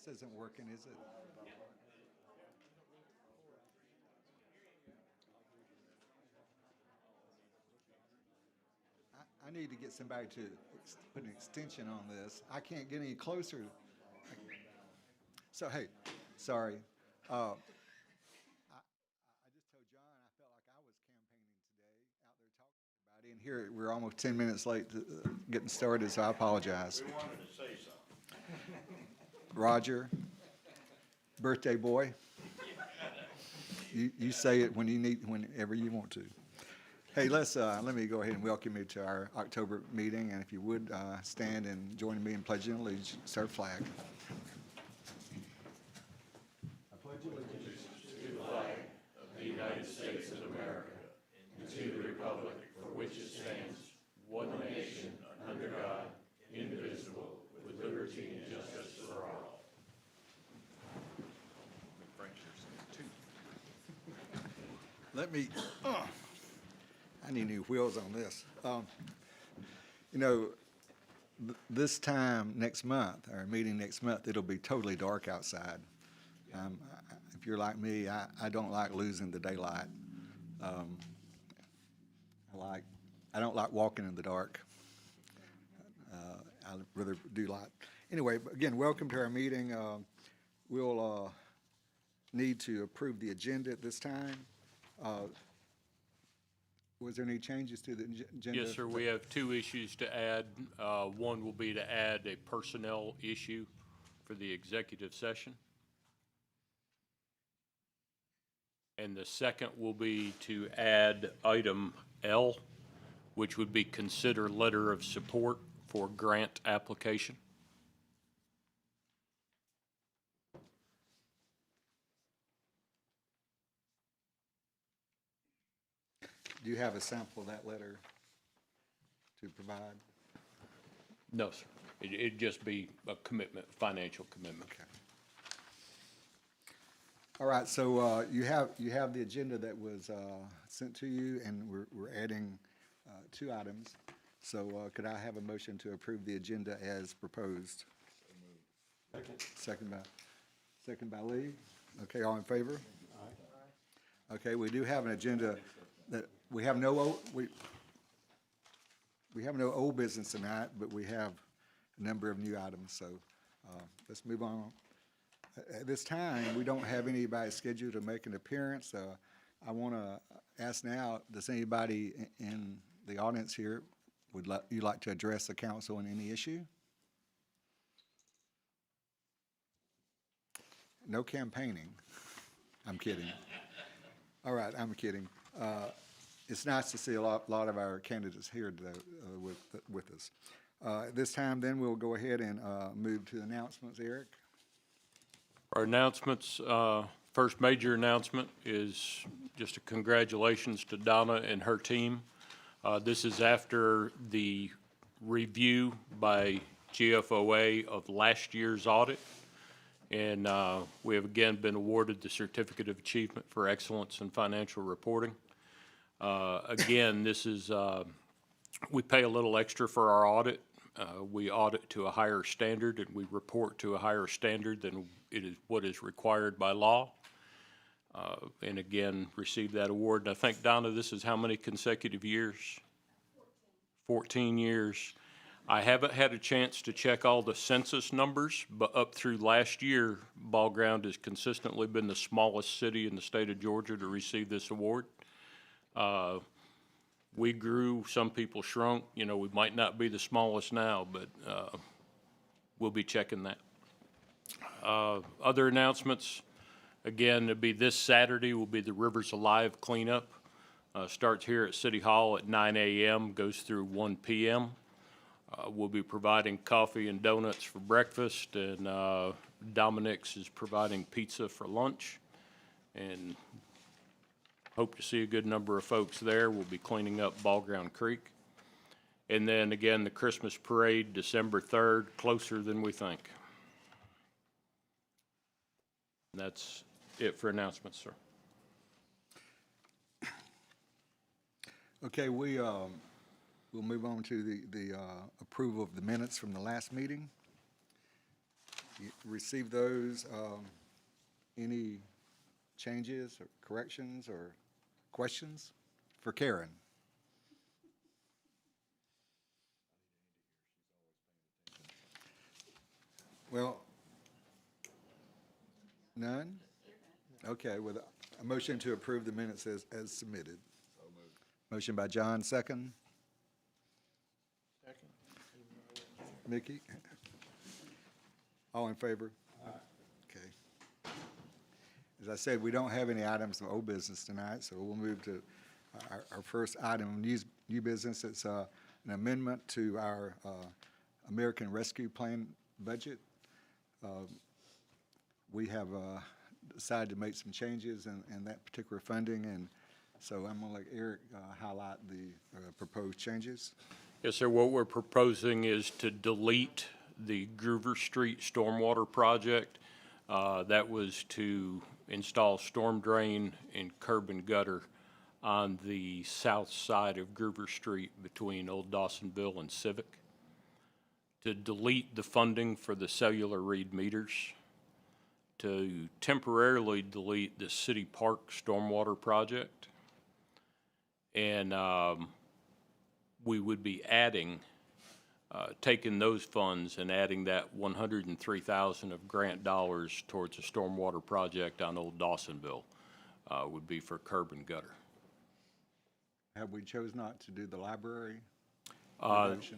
This isn't working, is it? I need to get somebody to put an extension on this. I can't get any closer. So, hey, sorry. Uh, I just told John I felt like I was campaigning today out there talking to everybody, and here we're almost 10 minutes late to getting started, so I apologize. We wanted to say something. Roger, birthday boy, you say it when you need, whenever you want to. Hey, let me go ahead and welcome you to our October meeting, and if you would, stand and join me in pledging allegiance to our flag. I pledge allegiance Let me, I need new wheels on this. You know, this time next month, our meeting next month, it'll be totally dark outside. If you're like me, I don't like losing the daylight. I don't like walking in the dark. I rather do light. Anyway, again, welcome to our meeting. We'll need to approve the agenda at this time. Was there any changes to the agenda? Yes, sir. We have two issues to add. One will be to add a personnel issue for the executive session. And the second will be to add item L, which would be consider letter of support for grant application. Do you have a sample of that letter to provide? No, sir. It'd just be a commitment, financial commitment. Okay. All right, so you have the agenda that was sent to you, and we're adding two items. So could I have a motion to approve the agenda as proposed? Second by Lee. Okay, all in favor? Aye. Okay, we do have an agenda that we have no old business tonight, but we have a number of new items. So let's move on. At this time, we don't have anybody scheduled to make an appearance. I want to ask now, does anybody in the audience here would you like to address the council on any issue? No campaigning. I'm kidding. All right, I'm kidding. It's nice to see a lot of our candidates here today, with us. At this time, then, we'll go ahead and move to announcements. Eric? Our announcements, first major announcement is just a congratulations to Donna and her team. This is after the review by GFOA of last year's audit. And we have again been awarded the Certificate of Achievement for Excellence in Financial Reporting. Again, this is, we pay a little extra for our audit. We audit to a higher standard, and we report to a higher standard than what is required by law. And again, received that award. And I think, Donna, this is how many consecutive years? 14 years. I haven't had a chance to check all the census numbers, but up through last year, Ball Ground has consistently been the smallest city in the state of Georgia to receive this award. We grew, some people shrunk. You know, we might not be the smallest now, but we'll be checking that. Other announcements, again, it'll be this Saturday will be the Rivers Alive cleanup. Starts here at City Hall at 9 a.m., goes through 1 p.m. We'll be providing coffee and donuts for breakfast, and Dominic's is providing pizza for lunch. And hope to see a good number of folks there. We'll be cleaning up Ball Ground Creek. And then again, the Christmas parade, December 3rd, closer than we think. And that's it for announcements, sir. Okay, we'll move on to the approval of the minutes from the last meeting. You received those. Any changes or corrections or questions for Karen? Well, none? Okay, with a motion to approve the minutes as submitted. Motion by John, second. Second. Mickey? All in favor? Okay. As I said, we don't have any items of old business tonight, so we'll move to our first item of new business. It's an amendment to our American Rescue Plan budget. We have decided to make some changes in that particular funding, and so I'm going to let Eric highlight the proposed changes. Yes, sir. What we're proposing is to delete the Groover Street Stormwater Project. That was to install storm drain and curb and gutter on the south side of Groover Street between Old Dawsonville and Civic. To delete the funding for the cellular read meters. To temporarily delete the City Park Stormwater Project. And we would be adding, taking those funds and adding that $103,000 of grant dollars towards a stormwater project on Old Dawsonville, would be for curb and gutter. Have we chose not to do the library?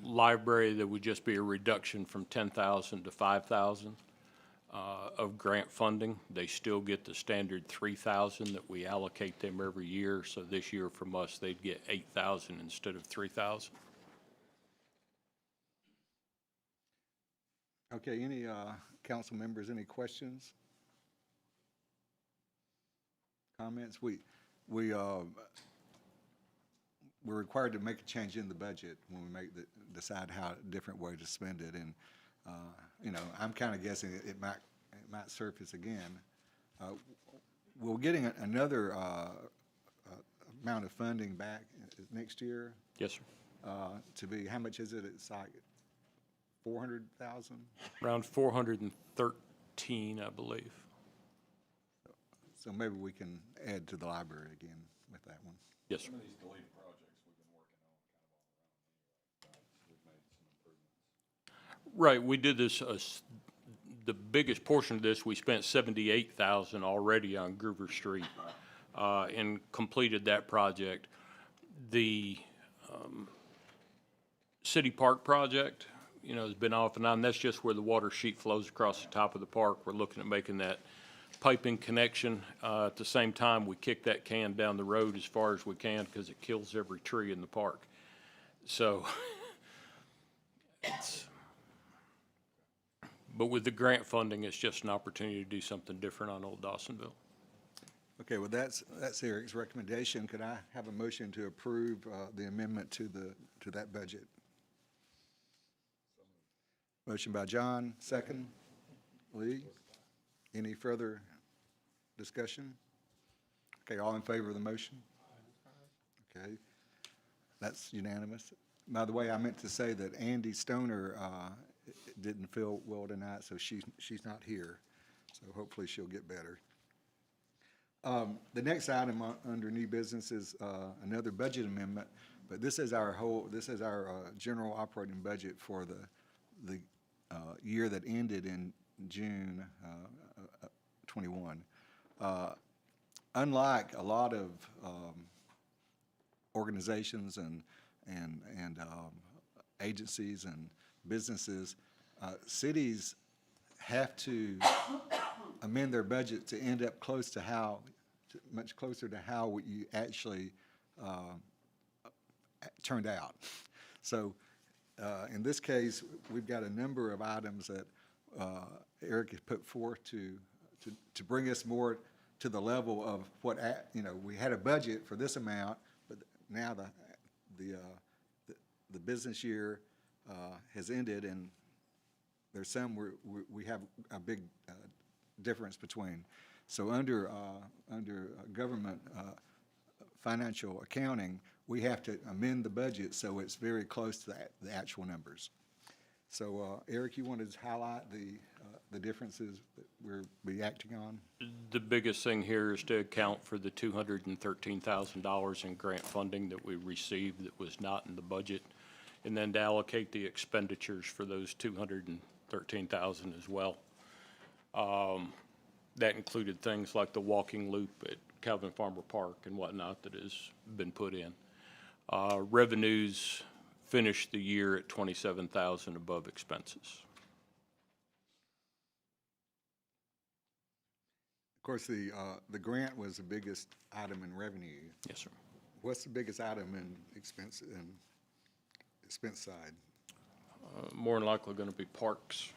Library, there would just be a reduction from 10,000 to 5,000 of grant funding. They still get the standard 3,000 that we allocate them every year. So this year from us, they'd get 8,000 instead of 3,000. Okay, any council members, any questions? Comments? We're required to make a change in the budget when we decide how different way to spend it, and you know, I'm kind of guessing it might surface again. We're getting another amount of funding back next year. Yes, sir. To be, how much is it? It's like 400,000. Around 413, I believe. So maybe we can add to the library again with that one. Yes, sir. Some of these deleted projects we've been working on kind of all around. We've made some improvements. Right, we did this, the biggest portion of this, we spent 78,000 already on Groover Street, and completed that project. The City Park project, you know, has been off and on. That's just where the water sheet flows across the top of the park. We're looking at making that piping connection. At the same time, we kick that can down the road as far as we can because it kills every tree in the park. So, but with the grant funding, it's just an opportunity to do something different on Old Dawsonville. Okay, well, that's Eric's recommendation. Could I have a motion to approve the amendment to that budget? Motion by John, second. Lee? Any further discussion? Okay, all in favor of the motion? Okay, that's unanimous. By the way, I meant to say that Andy Stoner didn't feel well tonight, so she's not here. So hopefully she'll get better. The next item under new business is another budget amendment, but this is our general operating budget for the year that ended in June 21. Unlike a lot of organizations and agencies and businesses, cities have to amend their budget to end up much closer to how you actually turned out. So in this case, we've got a number of items that Eric has put forth to bring us more to the level of what, you know, we had a budget for this amount, but now the business year has ended, and there's some we have a big difference between. So under government financial accounting, we have to amend the budget so it's very close to the actual numbers. So, Eric, you wanted to highlight the differences that we're be acting on? The biggest thing here is to account for the $213,000 in grant funding that we received that was not in the budget, and then to allocate the expenditures for those $213,000 as well. That included things like the walking loop at Calvin Farmer Park and whatnot that has been put in. Revenues finished the year at $27,000 above expenses. Of course, the grant was the biggest item in revenue. Yes, sir. What's the biggest item in expense side? More than likely going to be parks.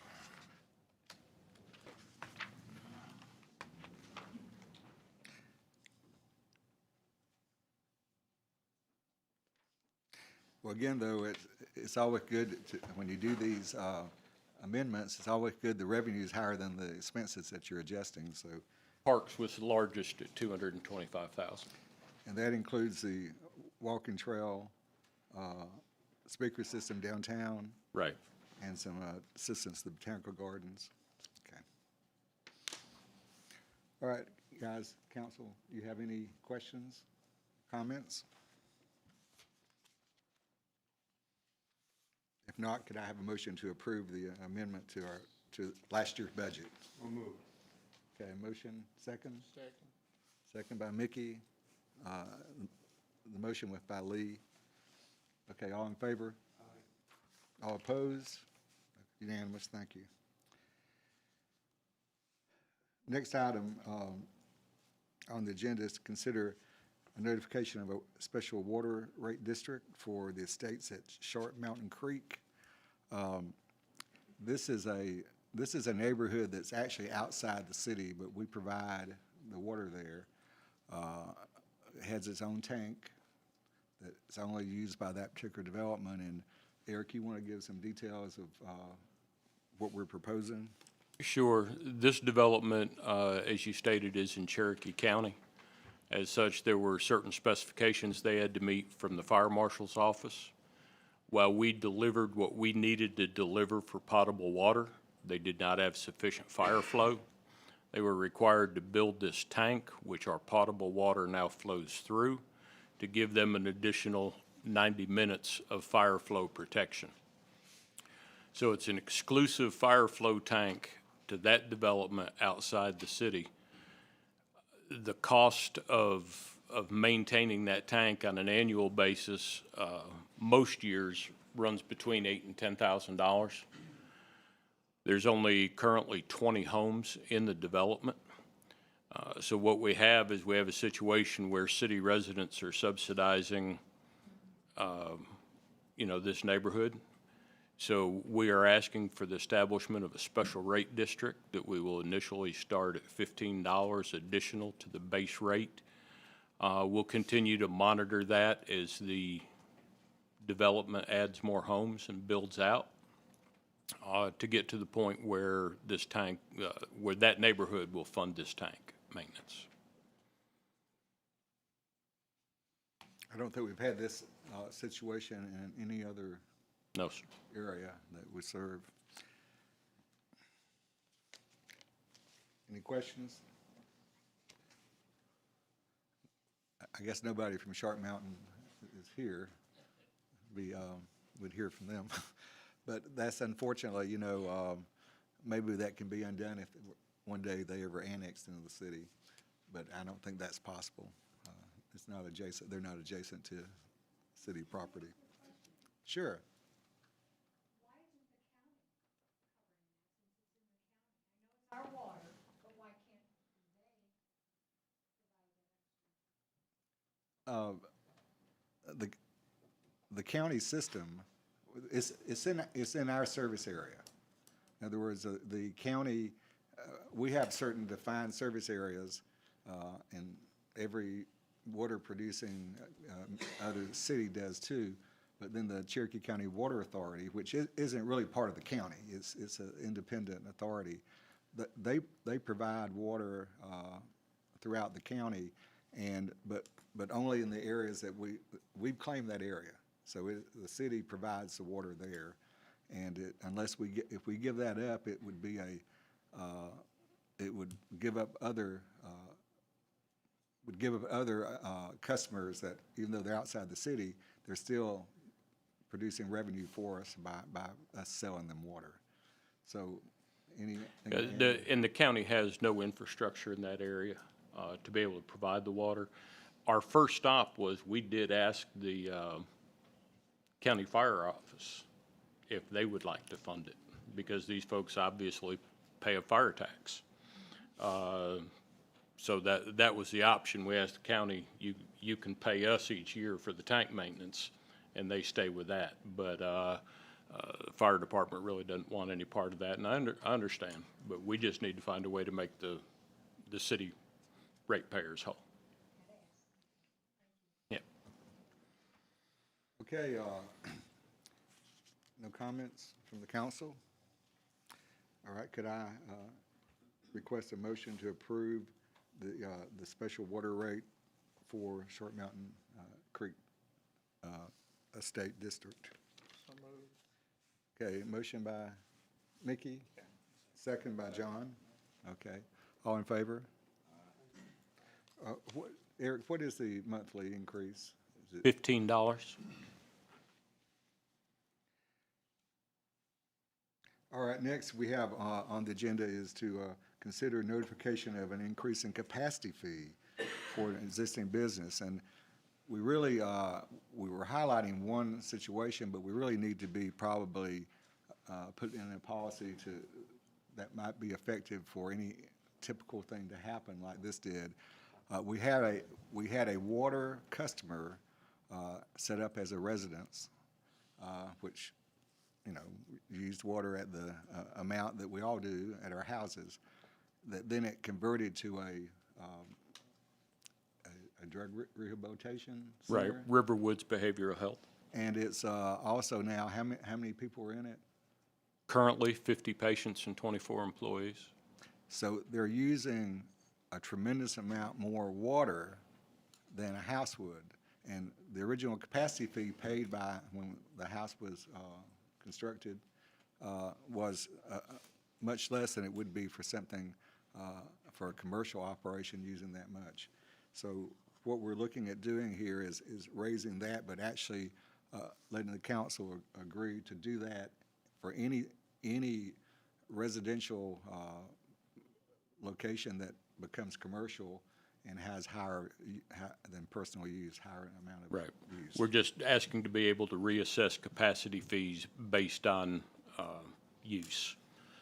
Well, again, though, it's always good when you do these amendments, it's always good the revenue is higher than the expenses that you're adjusting, so. Parks was the largest at $225,000. And that includes the walking trail, speaker system downtown, Right. and some assistance to the botanical gardens. Okay. All right, guys, council, you have any questions, comments? If not, could I have a motion to approve the amendment to last year's budget? We'll move. Okay, motion, second? Second by Mickey. The motion was by Lee. Okay, all in favor? Aye. All opposed? Unanimous, thank you. Next item on the agenda is to consider a notification of a special water rate district for the estates at Sharp Mountain Creek. This is a neighborhood that's actually outside the city, but we provide the water there. It has its own tank that's only used by that particular development. And Eric, you want to give some details of what we're proposing? Sure. This development, as you stated, is in Cherokee County. As such, there were certain specifications they had to meet from the fire marshal's office. While we delivered what we needed to deliver for potable water, they did not have sufficient fire flow. They were required to build this tank, which our potable water now flows through, to give them an additional 90 minutes of fire flow protection. So it's an exclusive fire flow tank to that development outside the city. The cost of maintaining that tank on an annual basis, most years runs between $8,000 and $10,000. There's only currently 20 homes in the development. So what we have is we have a situation where city residents are subsidizing, this neighborhood. So we are asking for the establishment of a special rate district that we will initially start at $15 additional to the base rate. We'll continue to monitor that as the development adds more homes and builds out to get to the point where this tank, where that neighborhood will fund this tank maintenance. I don't think we've had this situation in any other No, sir. area that we serve. Any questions? I guess nobody from Sharp Mountain is here. Would hear from them. But that's unfortunately, maybe that can be undone if one day they ever annexed into the city. But I don't think that's possible. It's not adjacent, they're not adjacent to city property. Sure. Our water, but why can't The county system, it's in our service area. In other words, the county, we have certain defined service areas, and every water producing other city does too. But then the Cherokee County Water Authority, which isn't really part of the county, it's an independent authority. They provide water throughout the county, but only in the areas that we've claimed that area. So the city provides the water there, And unless if we give that up, it would be it would give up other, customers that, even though they're outside the city, they're still producing revenue for us by us selling them water. So, anything? And the county has no infrastructure in that area to be able to provide the water. Our first stop was, we did ask the county fire office if they would like to fund it, because these folks obviously pay a fire tax. So that was the option. We asked the county, you can pay us each year for the tank maintenance, and they stay with that. But the fire department really doesn't want any part of that, and I understand. But we just need to find a way to make the city ratepayers whole. Yeah. Okay, no comments from the council? All right, could I request a motion to approve the special water rate for Short Mountain Creek Estate District? Okay, motion by Mickey, second by John. Okay, all in favor? Eric, what is the monthly increase? Is it $15. All right, next we have on the agenda is to consider notification of an increase in capacity fee for an existing business. And we really, we were highlighting one situation, but we really need to be probably put in a policy that might be effective for any typical thing to happen like this did. We had a water customer set up as a residence, which, you know, used water at the amount that we all do at our houses. That then it converted to a drug rehabilitation Right, center. Riverwoods Behavioral Health. And it's also now, how many people are in it? Currently, 50 patients and 24 employees. So they're using a tremendous amount more water than a house would. And the original capacity fee paid by, when the house was constructed, was much less than it would be for something, for a commercial operation using that much. So what we're looking at doing here is raising that, but actually letting the council agree to do that for any residential location that becomes commercial and has higher than personal use, higher amount of Right. use. We're just asking to be able to reassess capacity fees based on use.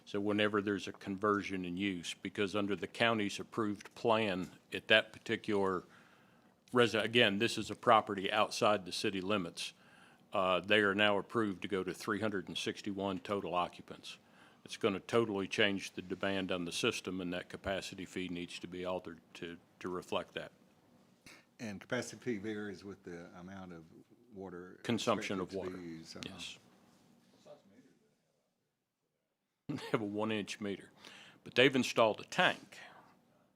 So whenever there's a conversion in use, because under the county's approved plan at that particular again, this is a property outside the city limits. They are now approved to go to 361 total occupants. It's going to totally change the demand on the system, and that capacity fee needs to be altered to reflect that. And capacity fee varies with the amount of water. Consumption of expected to water, be used. yes. They have a 1-inch meter, but they've installed a tank.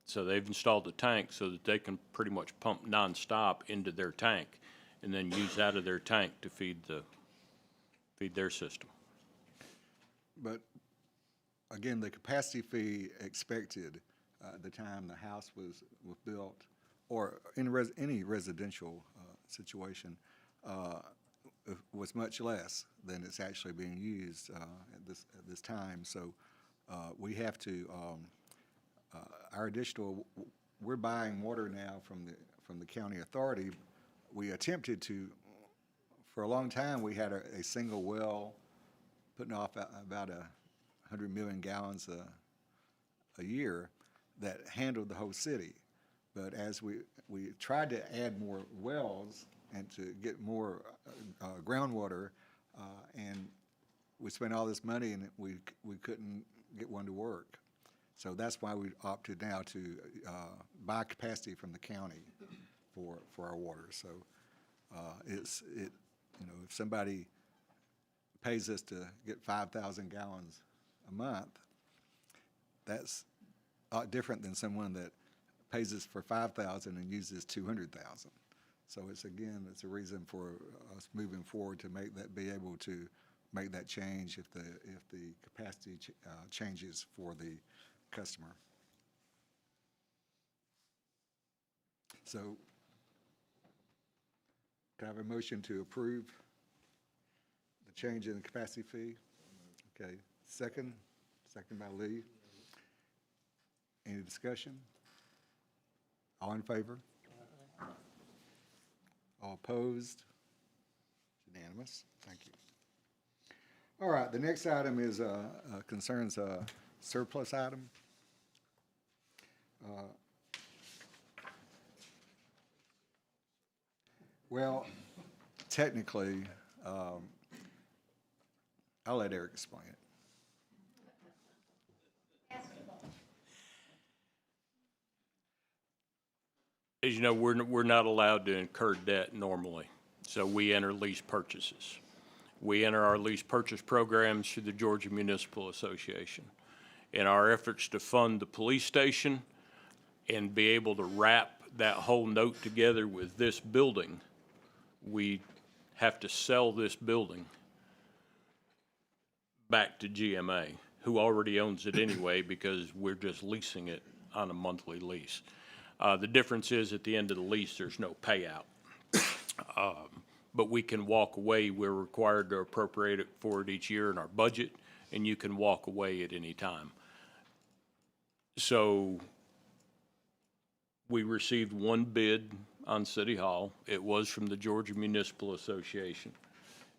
So they've installed a tank so that they can pretty much pump nonstop into their tank and then use out of their tank to feed their system. But again, the capacity fee expected at the time the house was built, or in any residential situation, was much less than it's actually being used at this time. So we have to our additional, we're buying water now from the county authority. We attempted to, for a long time, we had a single well putting off about 100 million gallons a year that handled the whole city. But as we tried to add more wells and to get more groundwater, and we spent all this money and we couldn't get one to work. So that's why we opted now to buy capacity from the county for our water. So you know, if somebody pays us to get 5,000 gallons a month, that's a lot different than someone that pays us for 5,000 and uses 200,000. So it's a reason for us moving forward to be able to make that change if the capacity changes for the customer. So, can I have a motion to approve the change in the capacity fee? Okay, second by Lee. Any discussion? All in favor? All opposed? Unanimous. Thank you. All right, the next item is, concerns a surplus item. Well, technically, I'll let Eric explain it. As you know, we're not allowed to incur debt normally, so we enter lease purchases. We enter our lease purchase programs through the Georgia Municipal Association. In our efforts to fund the police station and be able to wrap that whole note together with this building, we have to sell this building back to GMA, who already owns it anyway because we're just leasing it on a monthly lease. The difference is at the end of the lease, there's no payout. But we can walk away. We're required to appropriate it for it each year in our budget, and you can walk away at any time. So we received one bid on City Hall. It was from the Georgia Municipal Association.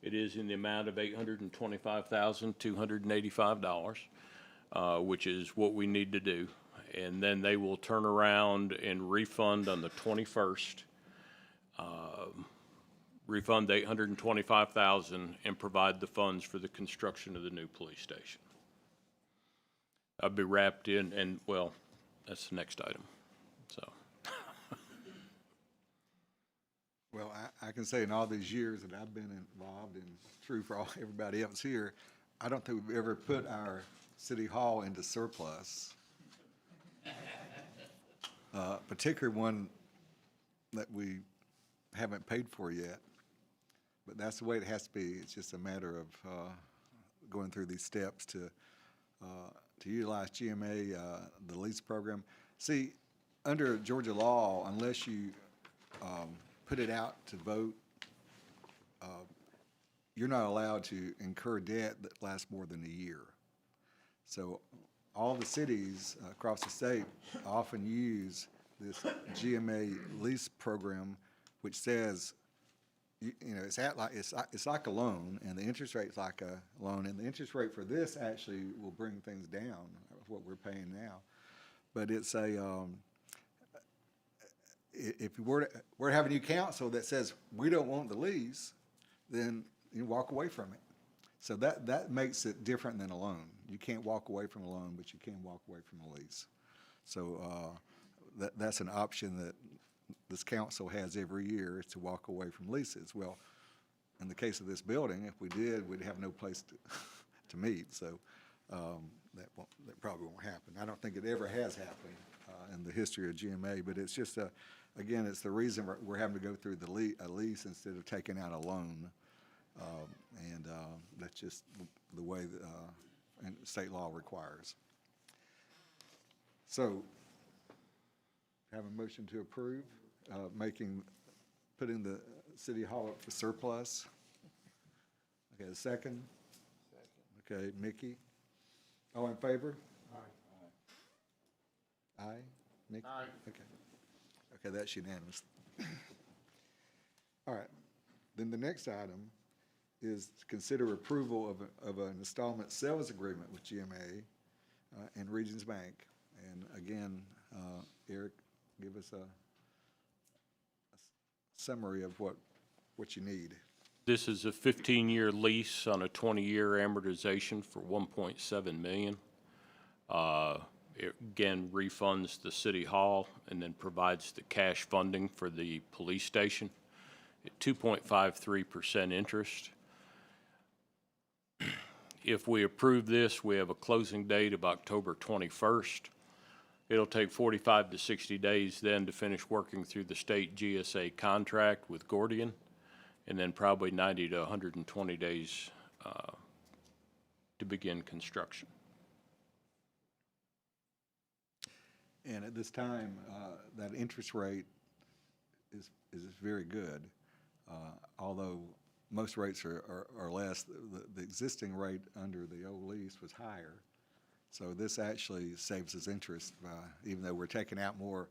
It is in the amount of $825,285, which is what we need to do. And then they will turn around and refund on the 21st, refund the $825,000 and provide the funds for the construction of the new police station. I'll be wrapped in, and well, that's the next item, so. Well, I can say in all these years that I've been involved, and true for everybody else here, I don't think we've ever put our city hall into surplus. Particularly one that we haven't paid for yet. But that's the way it has to be. It's just a matter of going through these steps to utilize GMA, the lease program. See, under Georgia law, unless you put it out to vote, you're not allowed to incur debt that lasts more than a year. So all the cities across the state often use this GMA lease program, which says, you know, it's like a loan, and the interest rate's like a loan, and the interest rate for this actually will bring things down, what we're paying now. But it's a, if we're to have a new council that says we don't want the lease, then you walk away from it. So that makes it different than a loan. You can't walk away from a loan, but you can walk away from a lease. So that's an option that this council has every year, is to walk away from leases. Well, in the case of this building, if we did, we'd have no place to meet. So that probably won't happen. I don't think it ever has happened in the history of GMA, but it's just again, it's the reason we're having to go through a lease instead of taking out a loan. And that's just the way and state law requires. So, have a motion to approve, putting the city hall up for surplus. Okay, a second? Second. Okay, Mickey? All in favor? Aye. Aye? Mickey? Aye. Okay. Okay, that's unanimous. All right, then the next item is to consider approval of an installment sales agreement with GMA and Regions Bank. And again, Eric, give us a summary of what you need. This is a 15-year lease on a 20-year amortization for $1.7 million. It again refunds the city hall and then provides the cash funding for the police station at 2.53% interest. If we approve this, we have a closing date of October 21st. It'll take 45 to 60 days then to finish working through the state GSA contract with Gordian, and then probably 90 to 120 days to begin construction. And at this time, that interest rate is very good. Although most rates are less, the existing rate under the old lease was higher. So this actually saves us interest by, even though we're taking out more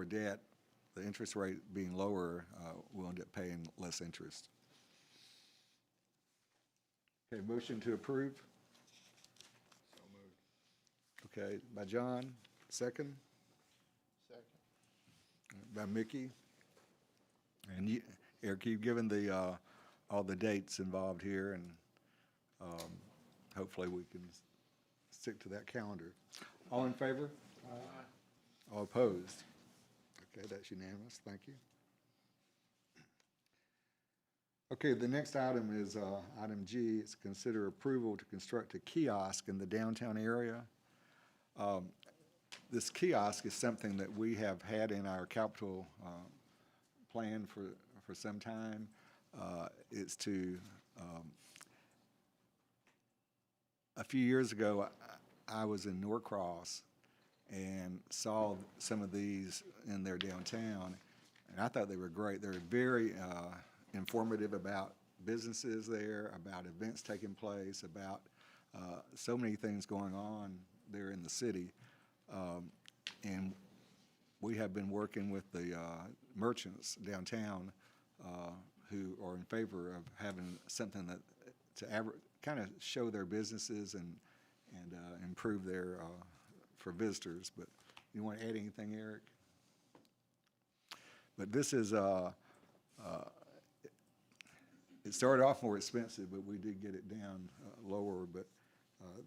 debt, the interest rate being lower, we'll end up paying less interest. Okay, motion to approve? So moved. Okay, by John, second? Second. By Mickey. And you, Eric, you've given the, all the dates involved here, and hopefully we can stick to that calendar. All in favor? Aye. All opposed? Okay, that's unanimous, thank you. Okay, the next item is item G. It's consider approval to construct a kiosk in the downtown area. This kiosk is something that we have had in our capital plan for some time. It's to, a few years ago, I was in Norcross and saw some of these in their downtown, and I thought they were great. They're very informative about businesses there, about events taking place, about so many things going on there in the city. And we have been working with the merchants downtown who are in favor of having something that to kind of show their businesses and improve their for visitors. But you want to add anything, Eric? But this is it started off more expensive, but we did get it down lower. But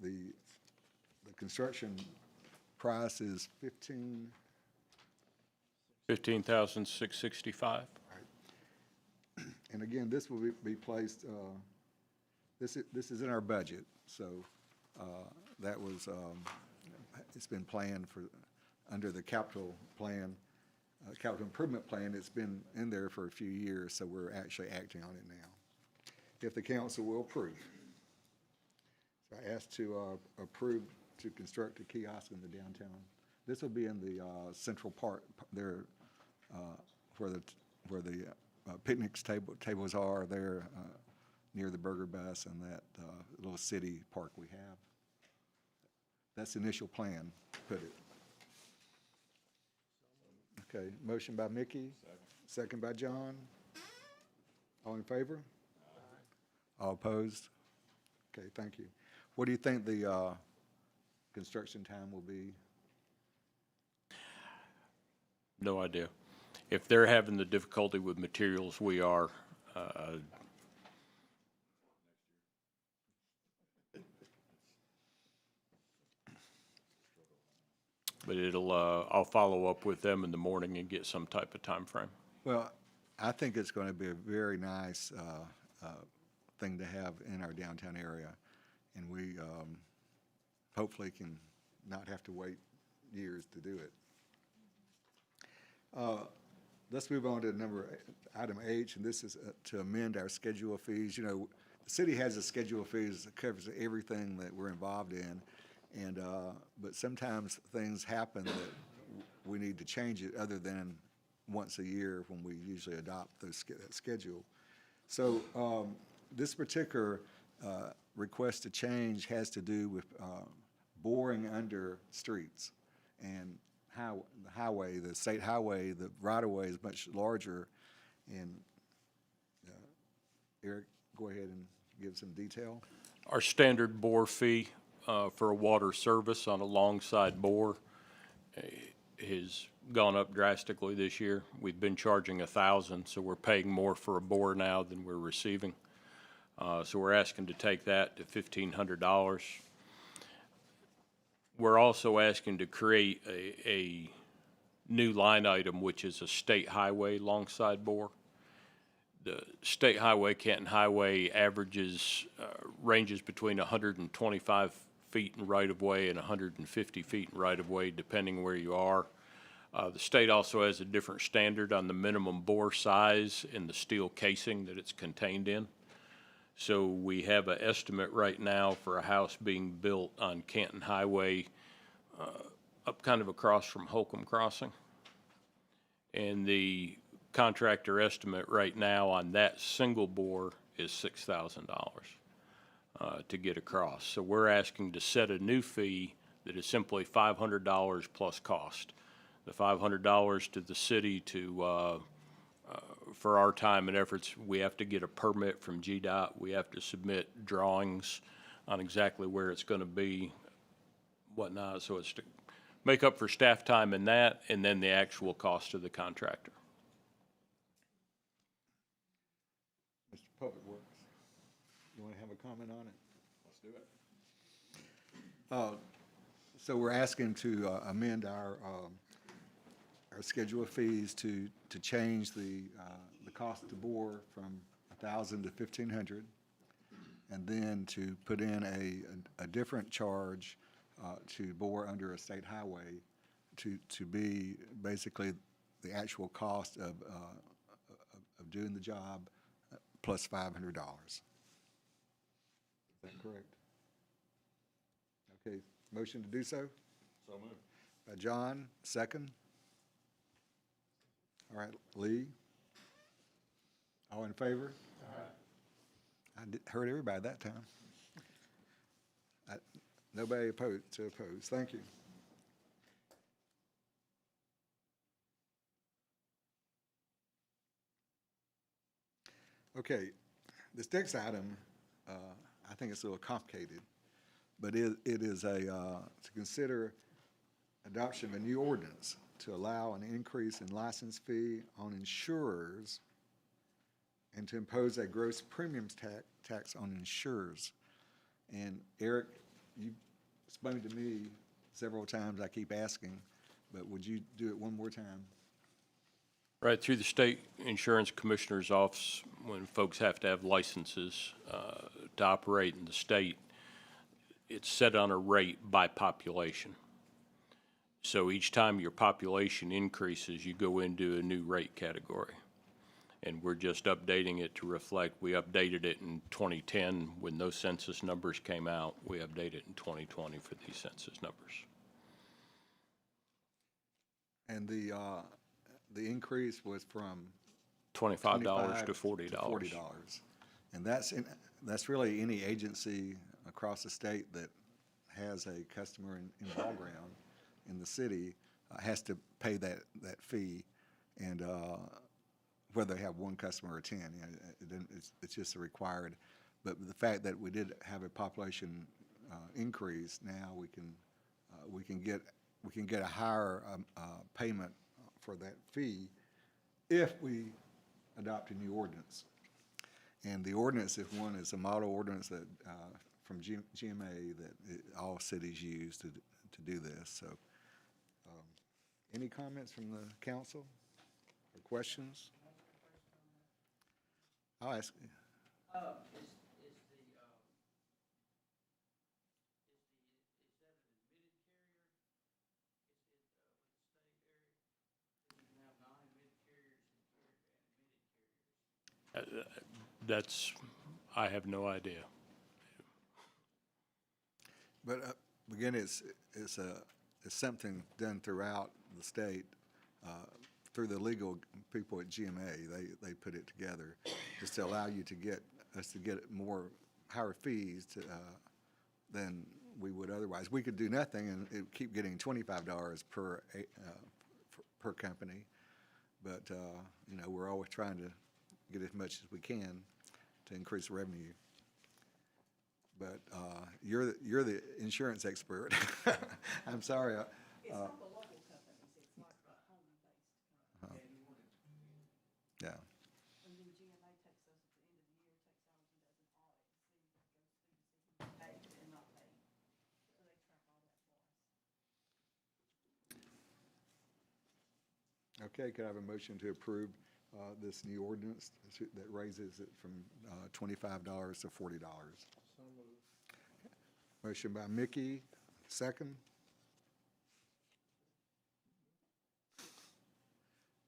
the construction price is $15,665. And again, this will be placed, this is in our budget, so that was, it's been planned for, under the capital plan, capital improvement plan. It's been in there for a few years, so we're actually acting on it now, if the council will approve. So I asked to approve to construct a kiosk in the downtown. This will be in the central part there, where the picnics tables are there near the Burger Bus and that little city park we have. That's the initial plan, put it. Okay, motion by Mickey. Second by John. All in favor? All opposed? Okay, thank you. What do you think the construction time will be? No idea. If they're having the difficulty with materials, we are. But I'll follow up with them in the morning and get some type of time frame. Well, I think it's going to be a very nice thing to have in our downtown area, and we hopefully can not have to wait years to do it. Let's move on to item H, and this is to amend our schedule of fees. You know, the city has a schedule of fees that covers everything that we're involved in, and but sometimes things happen that we need to change it, other than once a year when we usually adopt that schedule. So this particular request to change has to do with boring under streets and the highway, the state highway. The right-of-way is much larger, and Eric, go ahead and give some detail. Our standard bore fee for a water service on a long side bore has gone up drastically this year. We've been charging $1,000, so we're paying more for a bore now than we're receiving. So we're asking to take that to $1,500. We're also asking to create a new line item, which is a state highway long side bore. The state highway, Canton Highway, ranges between 125 feet in right-of-way and 150 feet in right-of-way, depending where you are. The state also has a different standard on the minimum bore size in the steel casing that it's contained in. So we have an estimate right now for a house being built on Canton Highway, up kind of across from Holcomb Crossing. And the contractor estimate right now on that single bore is $6,000 to get across. So we're asking to set a new fee that is simply $500 plus cost. The $500 to the city for our time and efforts. We have to get a permit from GDOT. We have to submit drawings on exactly where it's going to be, whatnot. So it's to make up for staff time in that, and then the actual cost of the contractor. Mr. Public Works, you want to have a comment on it? Let's do it. So we're asking to amend our schedule of fees to change the cost to bore from $1,000 to $1,500, and then to put in a different charge to bore under a state highway to be basically the actual cost of doing the job plus $500. Is that correct? Okay, motion to do so? So moved. By John, second. All right, Lee? All in favor? I heard everybody that time. Nobody opposed to oppose. Thank you. Okay, this next item, I think it's a little complicated, but it is to consider adoption of a new ordinance to allow an increase in license fee on insurers and to impose a gross premiums tax on insurers. And Eric, you explained to me several times, I keep asking, but would you do it one more time? Right, through the State Insurance Commissioner's Office, when folks have to have licenses to operate in the state, it's set on a rate by population. So each time your population increases, you go into a new rate category. And we're just updating it to reflect, we updated it in 2010 when those census numbers came out. We updated it in 2020 for these census numbers. And the increase was from $25 to $40. $40. And that's really any agency across the state that has a customer in Ball Ground in the city has to pay that fee, and whether they have one customer or 10, it's just a required. But the fact that we did have a population increase, now we can get a higher payment for that fee if we adopt a new ordinance. And the ordinance, if one is a model ordinance that from GMA that all cities use to do this. So, any comments from the council or questions? I'll ask. I have no idea. But again, it's something done throughout the state, through the legal people at GMA. They put it together just to allow you to get more higher fees than we would otherwise. We could do nothing and keep getting $25 per company, but we're always trying to get as much as we can to increase revenue. But you're the insurance expert. I'm sorry. It's not the local companies, it's like the home-based. Yeah. And then GMA takes us at the end of the year, takes ours and does an audit, see what goes through, see who paid and not paid. So they track all that for us. Okay, could I have a motion to approve this new ordinance that raises it from $25 to $40? So moved. Motion by Mickey, second.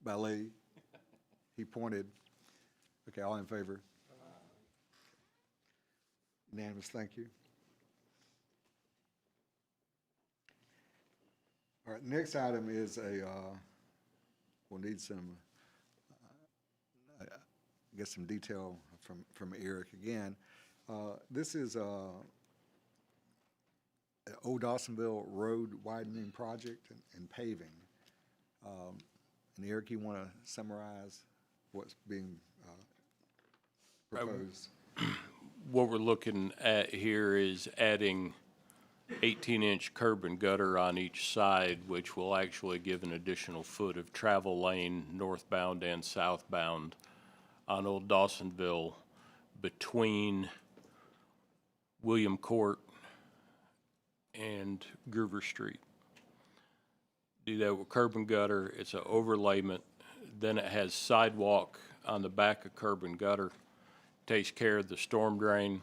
By Lee. He pointed. Okay, all in favor? Unanimous, thank you. All right, next item is we'll need some, I guess some detail from Eric again. This is Old Dawsonville Road widening project and paving. And Eric, you want to summarize what's being proposed? What we're looking at here is adding 18-inch curb and gutter on each side, which will actually give an additional foot of travel lane northbound and southbound on Old Dawsonville between William Court and Groover Street. Do that with curb and gutter. It's an overlayment. Then it has sidewalk on the back of curb and gutter. Takes care of the storm drain.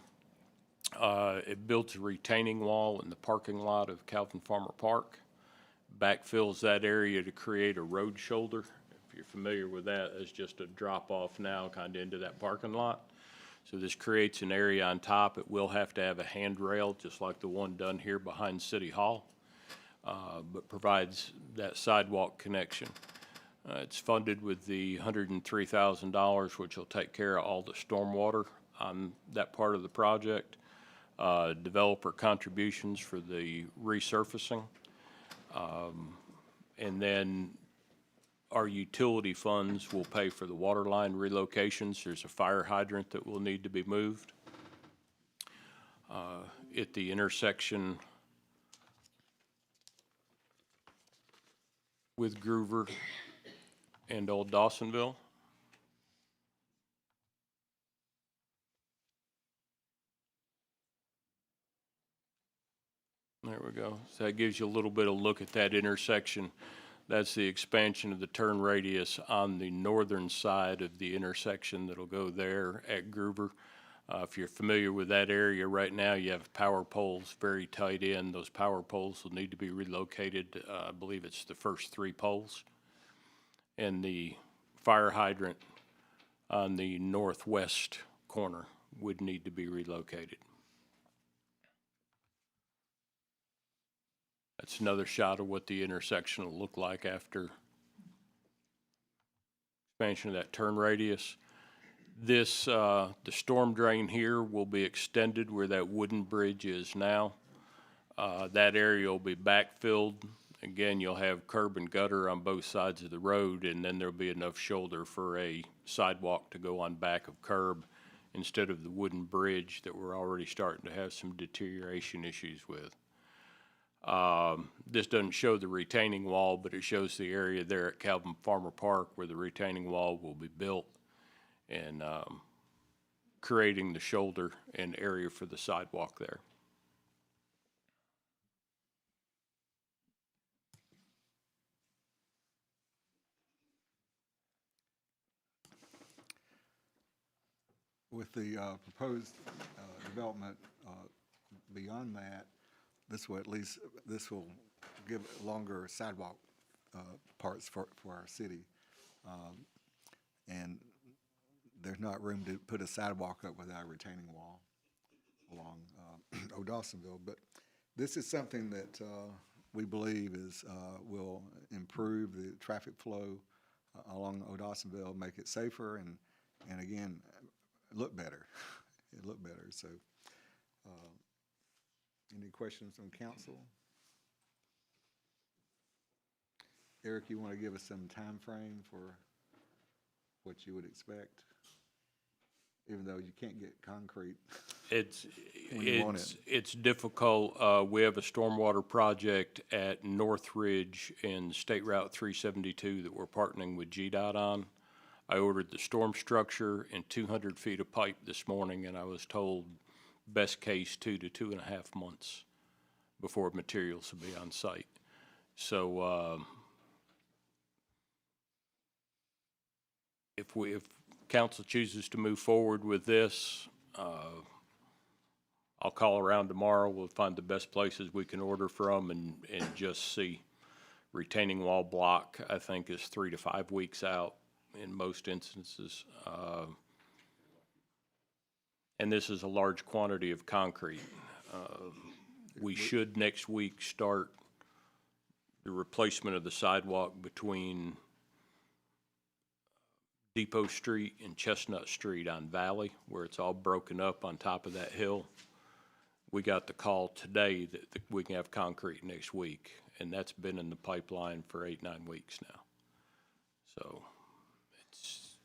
It builds a retaining wall in the parking lot of Calvin Farmer Park. Backfills that area to create a road shoulder. If you're familiar with that, it's just a drop off now kind of into that parking lot. So this creates an area on top. It will have to have a handrail, just like the one done here behind City Hall, but provides that sidewalk connection. It's funded with the $103,000, which will take care of all the stormwater on that part of the project. Developer contributions for the resurfacing. And then our utility funds will pay for the water line relocations. There's a fire hydrant that will need to be moved at the intersection with Groover and Old Dawsonville. There we go. So that gives you a little bit of look at that intersection. That's the expansion of the turn radius on the northern side of the intersection that'll go there at Groover. If you're familiar with that area right now, you have power poles very tight in. Those power poles will need to be relocated. I believe it's the first 3 poles. And the fire hydrant on the northwest corner would need to be relocated. That's another shot of what the intersection will look like after expansion of that turn radius. This, the storm drain here will be extended where that wooden bridge is now. That area will be backfilled. Again, you'll have curb and gutter on both sides of the road, and then there'll be enough shoulder for a sidewalk to go on back of curb instead of the wooden bridge that we're already starting to have some deterioration issues with. This doesn't show the retaining wall, but it shows the area there at Calvin Farmer Park where the retaining wall will be built and creating the shoulder and area for the sidewalk there. With the proposed development beyond that, this will give longer sidewalk parts for our city. And there's not room to put a sidewalk up without a retaining wall along Old Dawsonville. But this is something that we believe will improve the traffic flow along Old Dawsonville, make it safer, and again, look better. It look better. So, any questions from council? Eric, you want to give us some time frame for what you would expect, even though you can't get concrete? It's difficult. We have a stormwater project at Northridge and State Route 372 that we're partnering with GDOT on. I ordered the storm structure and 200 feet of pipe this morning, and I was told best case 2 to 2.5 months before materials will be on site. So if council chooses to move forward with this, I'll call around tomorrow. We'll find the best places we can order from and just see. Retaining wall block, I think, is 3 to 5 weeks out in most instances. and this is a large quantity of concrete. We should next week start the replacement of the sidewalk between Depot Street and Chestnut Street on Valley, where it's all broken up on top of that hill. We got the call today that we can have concrete next week, and that's been in the pipeline for 8-9 weeks now. So it's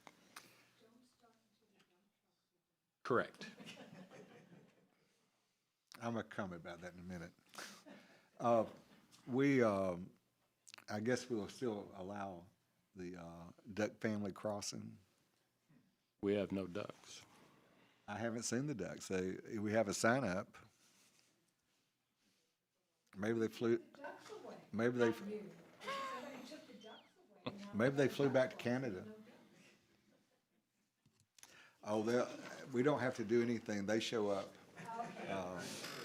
correct. I'm gonna comment about that in a minute. I guess we'll still allow the duck family crossing. We have no ducks. I haven't seen the ducks. We have a sign up. Maybe they flew, maybe they flew back to Canada. Oh, we don't have to do anything. They show up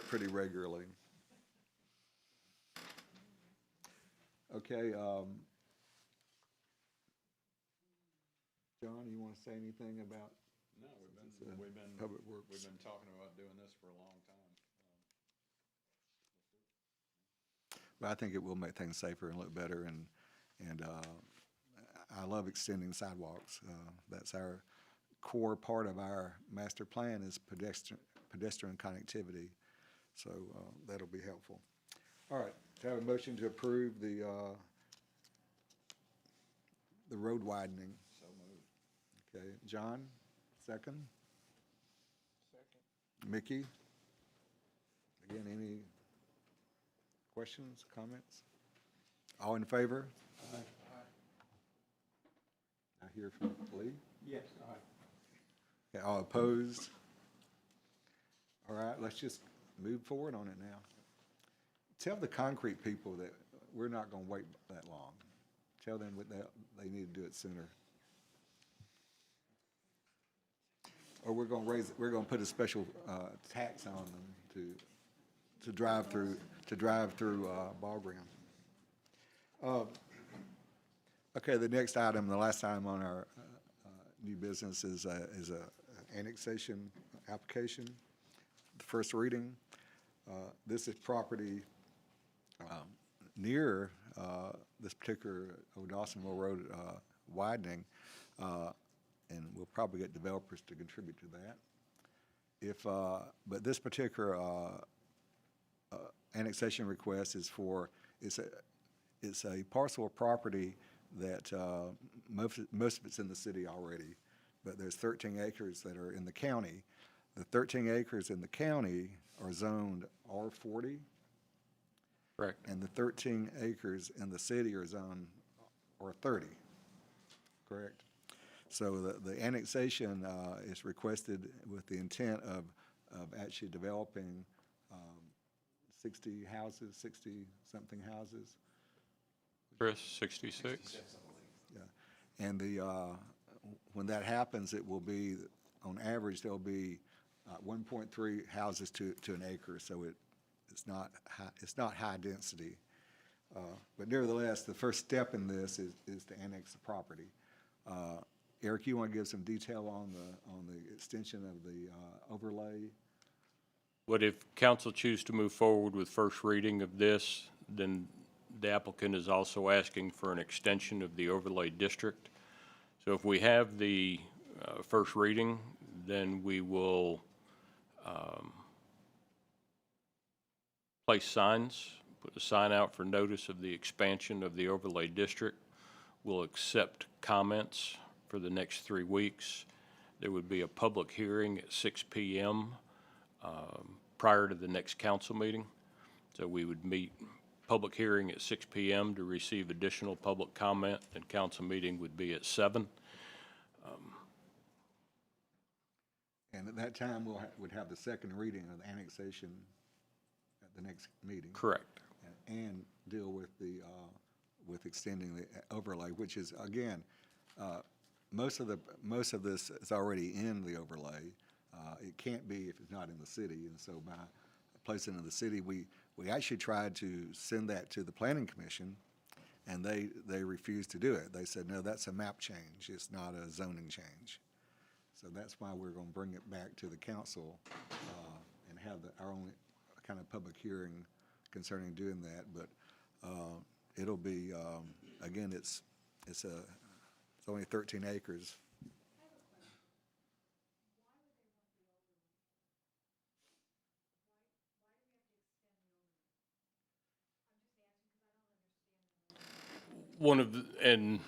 pretty regularly. Okay, John, you want to say anything about? No, Public Works. we've been talking about doing this for a long time. But I think it will make things safer and look better, and I love extending sidewalks. That's our core part of our master plan is pedestrian connectivity, so that'll be helpful. All right, to have a motion to approve the road widening. So moved. Okay, John, second? Second. Mickey? Again, any questions, comments? All in favor? Aye. I hear from Lee. Yes, aye. Okay, all opposed? All right, let's just move forward on it now. Tell the concrete people that we're not gonna wait that long. Tell them they need to do it sooner. Or we're gonna put a special tax on them to drive through Ball Ground. Okay, the next item, the last item on our new business is a annexation application, the first reading. This is property near this particular O'Dawsonville Road widening, and we'll probably get developers to contribute to that. But this particular annexation request is it's a parcel of property that most of it's in the city already, but there's 13 acres that are in the county. The 13 acres in the county are zoned R40, Correct. and the 13 acres in the city are zoned R30, correct? So the annexation is requested with the intent of actually developing 60 houses, 60-something houses. Chris, 66? Yeah, and when that happens, it will be, on average, there'll be 1.3 houses to an acre, so it's not high density. But nevertheless, the first step in this is to annex the property. Eric, you want to give some detail on the extension of the overlay? But if council choose to move forward with first reading of this, then the applicant is also asking for an extension of the overlay district. So if we have the first reading, then we will place signs, put a sign out for notice of the expansion of the overlay district. We'll accept comments for the next 3 weeks. There would be a public hearing at 6 p.m. Prior to the next council meeting. So we would meet public hearing at 6 p.m. to receive additional public comment, and council meeting would be at 7. And at that time, would have the second reading of the annexation at the next meeting. Correct. And deal with with extending the overlay, which is, again, most of this is already in the overlay. It can't be if it's not in the city, and so by placing it in the city, we actually tried to send that to the Planning Commission, and they refused to do it. They said, no, that's a map change, it's not a zoning change. So that's why we're gonna bring it back to the council, and have our own kind of public hearing concerning doing that, but, it'll be, again, it's only 13 acres. And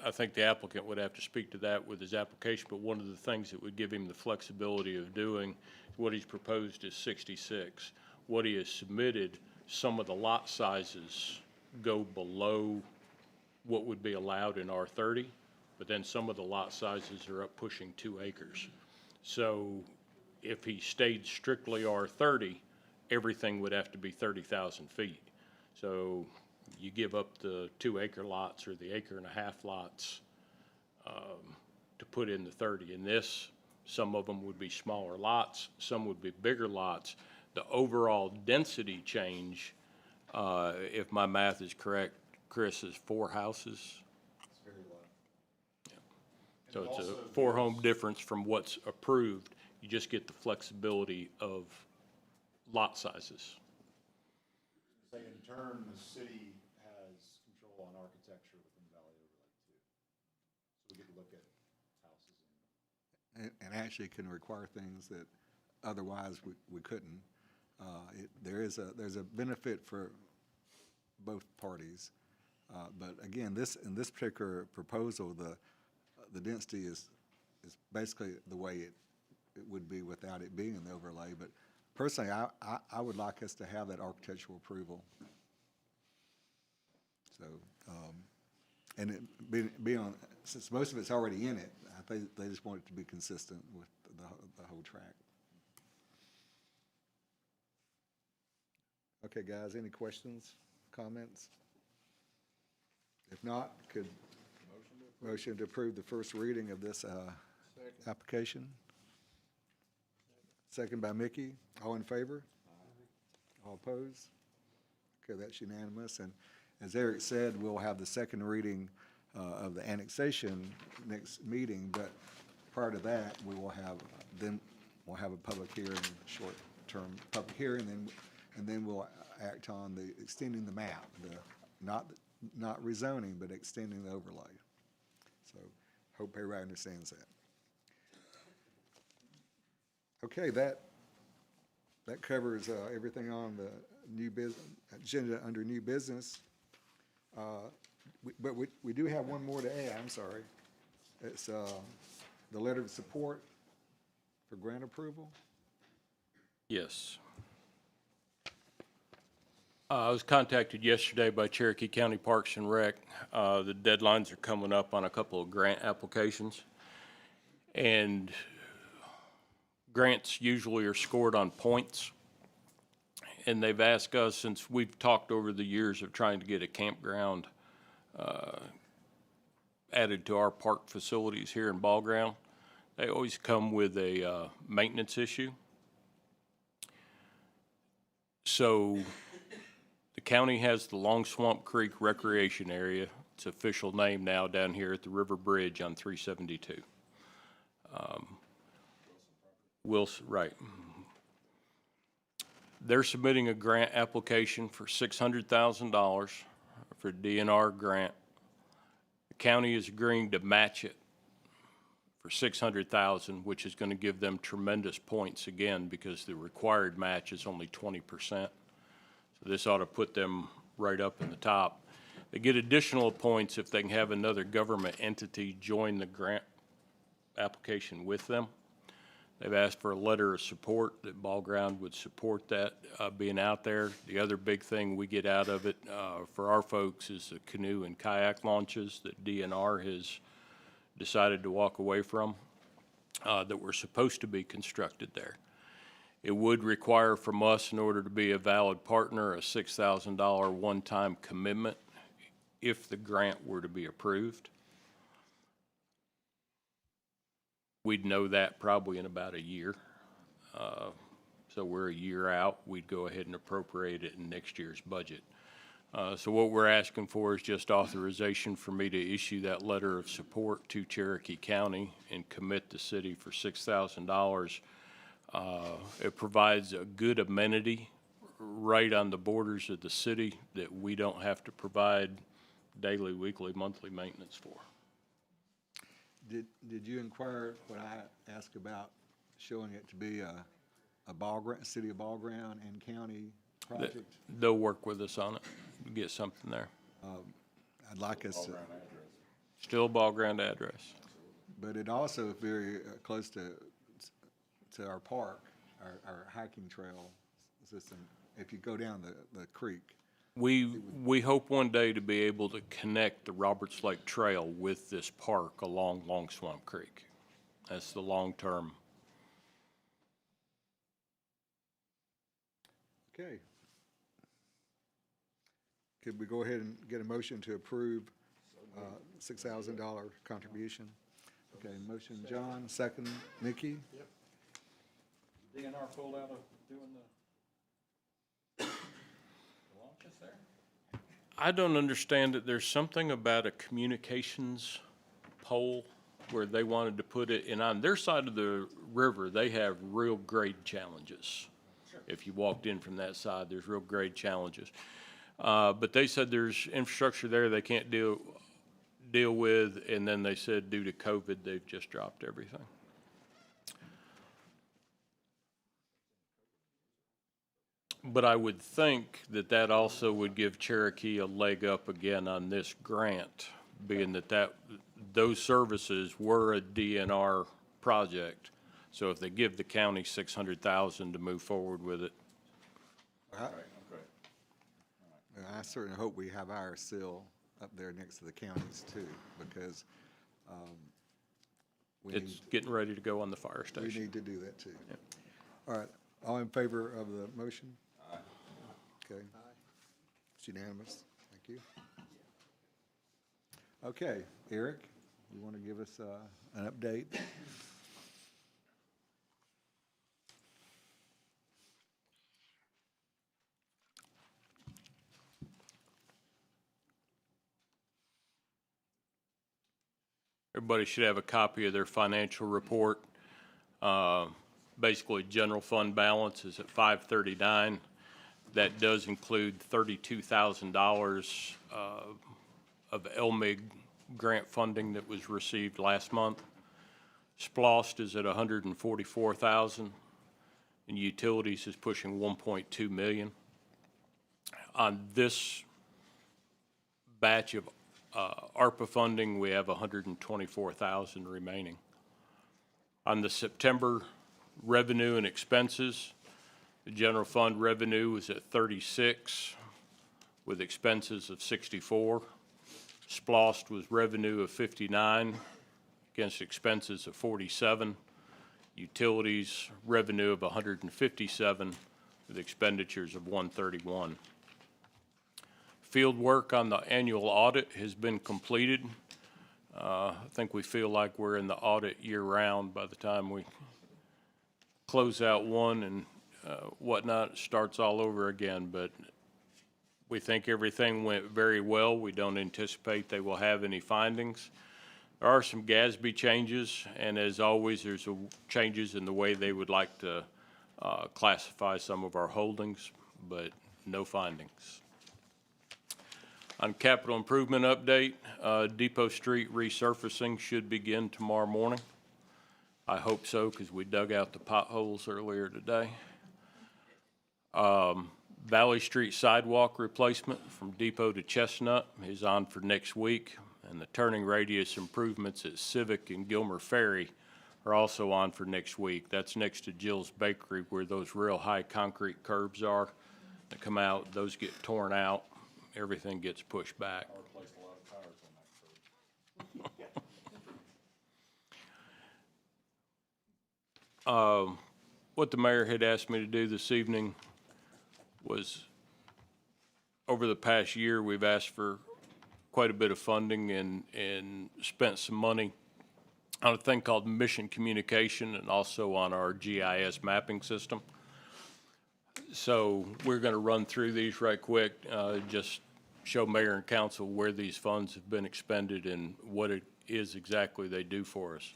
I think the applicant would have to speak to that with his application, but one of the things that would give him the flexibility of doing, what he's proposed is 66. What he has submitted, some of the lot sizes go below what would be allowed in R30, but then some of the lot sizes are up pushing 2 acres. So if he stayed strictly R30, everything would have to be 30,000 feet. So you give up the 2-acre lots or the 1.5-acre lots to put in the 30. In this, some of them would be smaller lots, some would be bigger lots. The overall density change, if my math is correct, Chris, is 4 houses. It's very low. So it's a also 4-home difference from what's approved. You just get the flexibility of lot sizes. Say in turn, the city has control on architecture within Valley Overlake too. So we get to look at houses And actually can require things that otherwise we couldn't. There's a benefit for both parties. But again, in this particular proposal, the density is basically the way it would be without it being an overlay. But personally, I would like us to have that architectural approval. So, and it be on, since most of it's already in it, I think they just want it to be consistent with the whole track. Okay, guys, any questions, comments? If not, could motion to approve the first reading of this application? Second by Mickey. All in favor? All opposed? Okay, that's unanimous. And as Eric said, we'll have the second reading of the annexation next meeting, but prior to that, we'll have a public hearing, short-term public hearing, and then we'll act on the extending the map, not rezoning, but extending the overlay. So, hope everybody understands that. Okay, that covers everything on the new business agenda under new business. But we do have one more to add. I'm sorry. It's the letter of support for grant approval. Yes. I was contacted yesterday by Cherokee County Parks and Rec. The deadlines are coming up on a couple of grant applications. And grants usually are scored on points. And they've asked us, since we've talked over the years of trying to get a campground added to our park facilities here in Ball Ground, they always come with a maintenance issue. So the county has the Long Swamp Creek Recreation Area. It's official name now down here at the River Bridge on 372. Wilson, right. They're submitting a grant application for $600,000 for DNR grant. The county is agreeing to match it for $600,000, which is going to give them tremendous points again because the required match is only 20%. So this ought to put them right up in the top. They get additional points if they can have another government entity join the grant application with them. They've asked for a letter of support that Ball Ground would support that being out there. The other big thing we get out of it for our folks is the canoe and kayak launches that DNR has decided to walk away from that were supposed to be constructed there. It would require from us, in order to be a valid partner, a $6,000 one-time commitment if the grant were to be approved. We'd know that probably in about a year. So we're a year out. We'd go ahead and appropriate it in next year's budget. So what we're asking for is just authorization for me to issue that letter of support to Cherokee County and commit the city for $6,000. It provides a good amenity right on the borders of the city that we don't have to provide daily, weekly, monthly maintenance for. Did you inquire what I asked about showing it to be a ball ground, city of ball ground and county project? They'll work with us on it, get something there. I'd like us to, Still ball ground address. but it also is very close to our park, our hiking trail system, if you go down the creek. We hope one day to be able to connect the Roberts Lake Trail with this park along Long Swamp Creek. That's the long-term. Okay. Could we go ahead and get a motion to approve $6,000 contribution? Okay, motion John, second Nikki. DNR pulled out of doing the launches there? I don't understand it. There's something about a communications pole where they wanted to put it, and on their side of the river, they have real grade challenges. If you walked in from that side, there's real grade challenges. But they said there's infrastructure there they can't deal with, and then they said due to COVID, they've just dropped everything. But I would think that that also would give Cherokee a leg up again on this grant, being that those services were a DNR project. So if they give the county $600,000 to move forward with it. I certainly hope we have ours still up there next to the counties too, because we It's getting ready to go on the fire we station. need to do that too. All right, all in favor of the motion? Aye. Okay. It's unanimous. Thank you. Okay, Eric, you want to give us an update? Everybody should have a copy of their financial report. Basically, general fund balance is at 539. That does include $32,000 of LMIG grant funding that was received last month. SPLOST is at 144,000, and utilities is pushing 1.2 million. On this batch of ARPA funding, we have 124,000 remaining. On the September revenue and expenses, the general fund revenue was at 36 with expenses of 64. SPLOST was revenue of 59 against expenses of 47. Utilities revenue of 157 with expenditures of 131. Field work on the annual audit has been completed. I think we feel like we're in the audit year-round by the time we close out one and whatnot, it starts all over again. But we think everything went very well. We don't anticipate they will have any findings. There are some GASB changes, and as always, there's changes in the way they would like to classify some of our holdings, but no findings. On capital improvement update, Depot Street resurfacing should begin tomorrow morning. I hope so, because we dug out the potholes earlier today. Valley Street sidewalk replacement from Depot to Chestnut is on for next week, and the turning radius improvements at Civic and Gilmer Ferry are also on for next week. That's next to Jill's Bakery, where those real high concrete curbs are that come out. Those get torn out. Everything gets pushed back. I replaced a lot of tires on that curb. What the mayor had asked me to do this evening was, over the past year, we've asked for quite a bit of funding and spent some money on a thing called Mission Communication and also on our GIS mapping system. So we're going to run through these right quick, just show mayor and council where these funds have been expended and what it is exactly they do for us.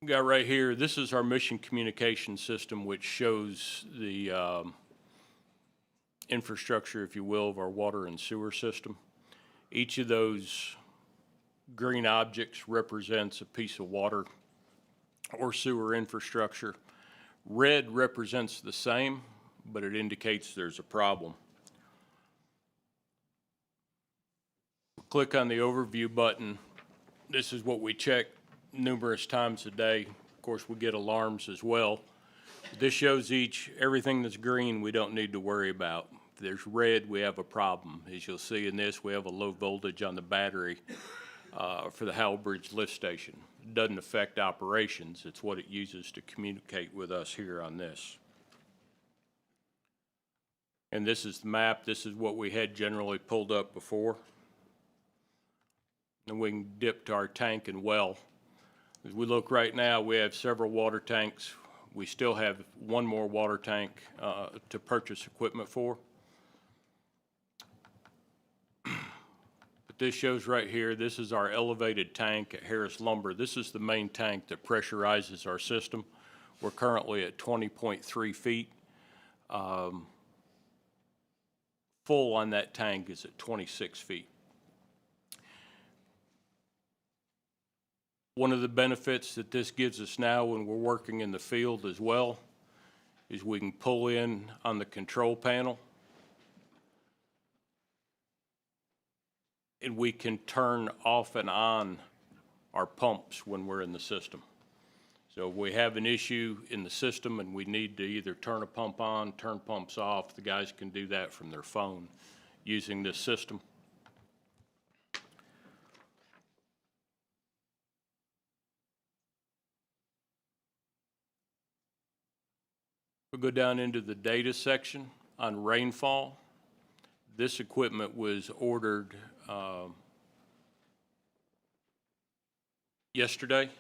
We got right here, this is our mission communication system, which shows the infrastructure, if you will, of our water and sewer system. Each of those green objects represents a piece of water or sewer infrastructure. Red represents the same, but it indicates there's a problem. Click on the overview button. This is what we check numerous times a day. Of course, we get alarms as well. This shows everything that's green we don't need to worry about. If there's red, we have a problem. As you'll see in this, we have a low voltage on the battery for the Howell Bridge lift station. It doesn't affect operations. It's what it uses to communicate with us here on this. And this is the map. This is what we had generally pulled up before. And we can dip to our tank and well. As we look right now, we have several water tanks. We still have one more water tank to purchase equipment for. But this shows right here, this is our elevated tank at Harris Lumber. This is the main tank that pressurizes our system. We're currently at 20.3 feet. Full on that tank is at 26 feet. One of the benefits that this gives us now when we're working in the field as well is we can pull in on the control panel and we can turn off and on our pumps when we're in the system. So if we have an issue in the system and we need to either turn a pump on, turn pumps off, the guys can do that from their phone using this system. We'll go down into the data section on rainfall. This equipment was ordered yesterday.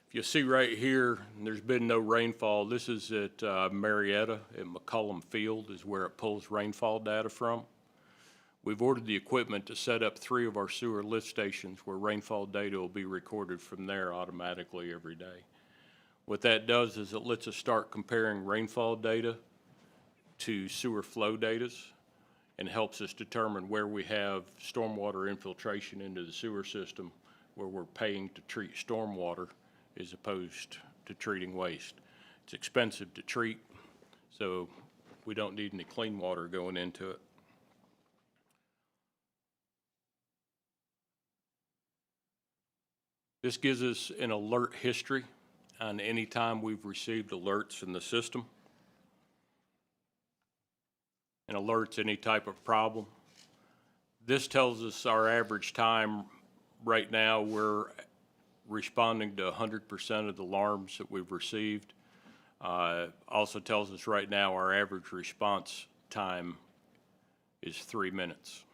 If you see right here, there's been no rainfall. This is at Marietta at McCollum Field is where it pulls rainfall data from. We've ordered the equipment to set up 3 of our sewer lift stations where rainfall data will be recorded from there automatically every day. What that does is it lets us start comparing rainfall data to sewer flow data and helps us determine where we have stormwater infiltration into the sewer system, where we're paying to treat stormwater as opposed to treating waste. It's expensive to treat, so we don't need any clean water going into it. This gives us an alert history on any time we've received alerts in the system. And alerts any type of problem. This tells us our average time. Right now, we're responding to 100% of the alarms that we've received. Also tells us right now our average response time is 3 minutes.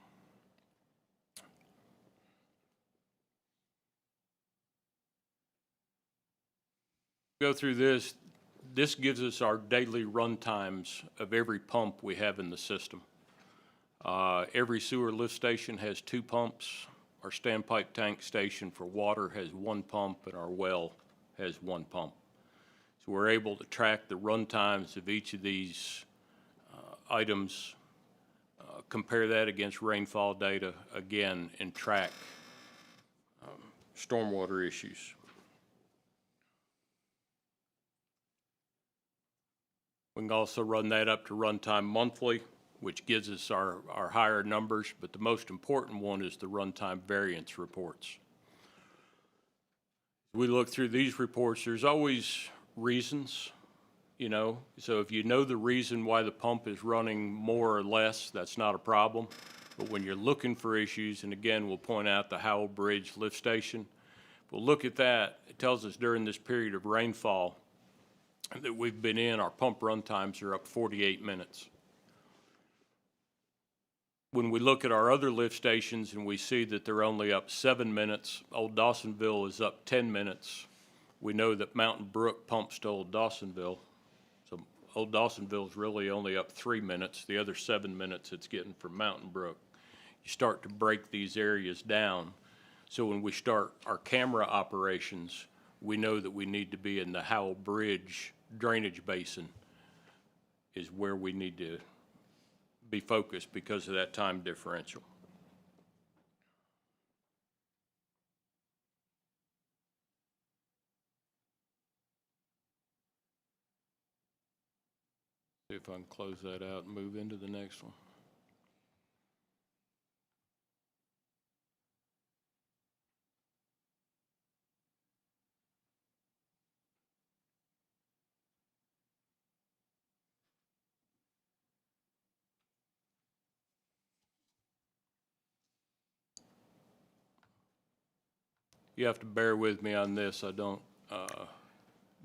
Go through this. This gives us our daily run times of every pump we have in the system. Every sewer lift station has 2 pumps. Our standpipe tank station for water has 1 pump, and our well has 1 pump. So we're able to track the run times of each of these items, compare that against rainfall data again, and track stormwater issues. We can also run that up to runtime monthly, which gives us our higher numbers, but the most important one is the runtime variance reports. We look through these reports, there's always reasons, you know, so if you know the reason why the pump is running more or less, that's not a problem. But when you're looking for issues, and again, we'll point out the Howell Bridge lift station, we'll look at that. It tells us during this period of rainfall that we've been in, our pump run times are up 48 minutes. When we look at our other lift stations and we see that they're only up 7 minutes, Old Dawsonville is up 10 minutes. We know that Mountain Brook pumps to Old Dawsonville, so Old Dawsonville's really only up 3 minutes. The other 7 minutes it's getting from Mountain Brook. You start to break these areas down. So when we start our camera operations, we know that we need to be in the Howell Bridge drainage basin is where we need to be focused because of that time differential. See if I can close that out and move into the next one. You have to bear with me on this. I don't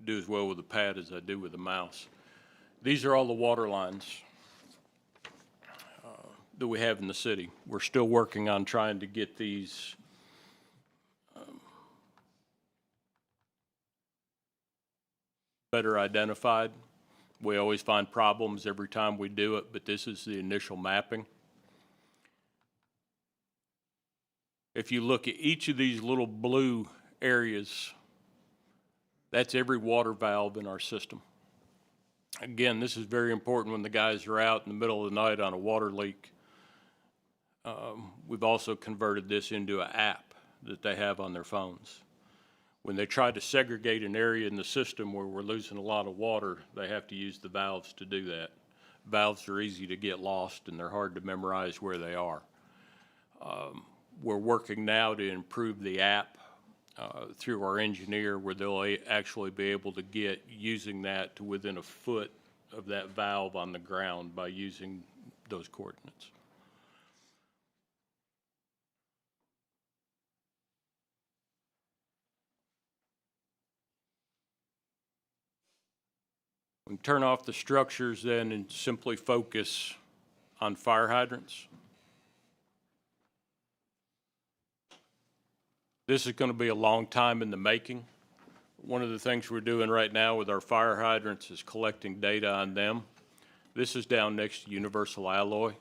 do as well with the pad as I do with the mouse. These are all the water lines that we have in the city. We're still working on trying to get these better identified. We always find problems every time we do it, but this is the initial mapping. If you look at each of these little blue areas, that's every water valve in our system. Again, this is very important when the guys are out in the middle of the night on a water leak. We've also converted this into an app that they have on their phones. When they try to segregate an area in the system where we're losing a lot of water, they have to use the valves to do that. Valves are easy to get lost and they're hard to memorize where they are. We're working now to improve the app through our engineer where they'll actually be able to get using that to within a foot of that valve on the ground by using those coordinates. We can turn off the structures then and simply focus on fire hydrants. This is going to be a long time in the making. One of the things we're doing right now with our fire hydrants is collecting data on them. This is down next to Universal Alloy.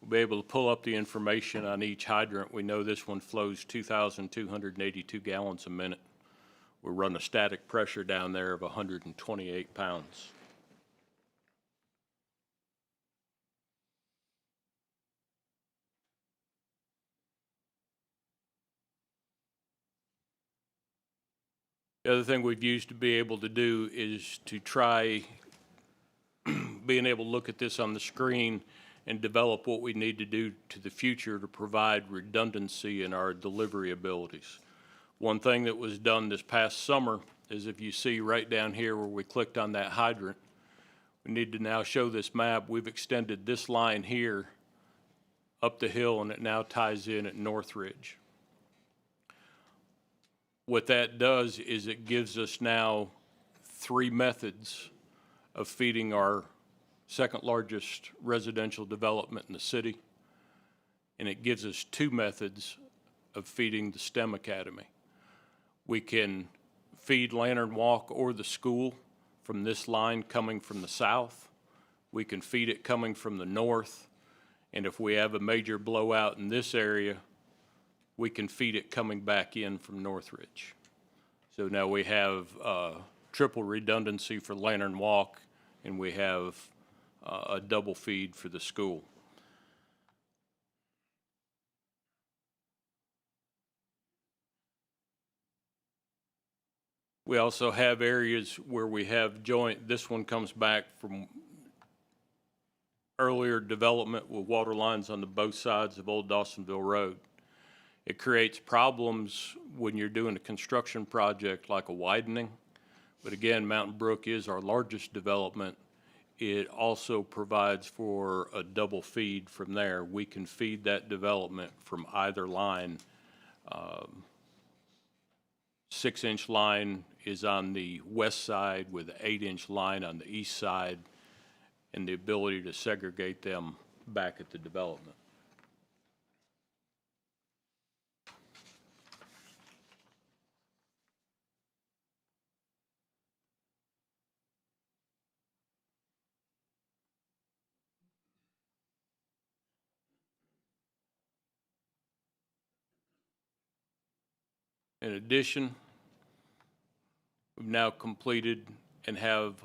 We'll be able to pull up the information on each hydrant. We know this one flows 2,282 gallons a minute. We run a static pressure down there of 128 pounds. The other thing we've used to be able to do is to try being able to look at this on the screen and develop what we need to do to the future to provide redundancy in our delivery abilities. One thing that was done this past summer is if you see right down here where we clicked on that hydrant, we need to now show this map. We've extended this line here up the hill and it now ties in at Northridge. What that does is it gives us now 3 methods of feeding our second largest residential development in the city, and it gives us 2 methods of feeding the STEM Academy. We can feed Lantern Walk or the school from this line coming from the south. We can feed it coming from the north, and if we have a major blowout in this area, we can feed it coming back in from Northridge. So now we have triple redundancy for Lantern Walk, and we have a double feed for the school. We also have areas where we have joint, this one comes back from earlier development with water lines on both sides of Old Dawsonville Road. It creates problems when you're doing a construction project like a widening. But again, Mountain Brook is our largest development. It also provides for a double feed from there. We can feed that development from either line. 6-inch line is on the west side with an 8-inch line on the east side, and the ability to segregate them back at the development. In addition, we've now completed and have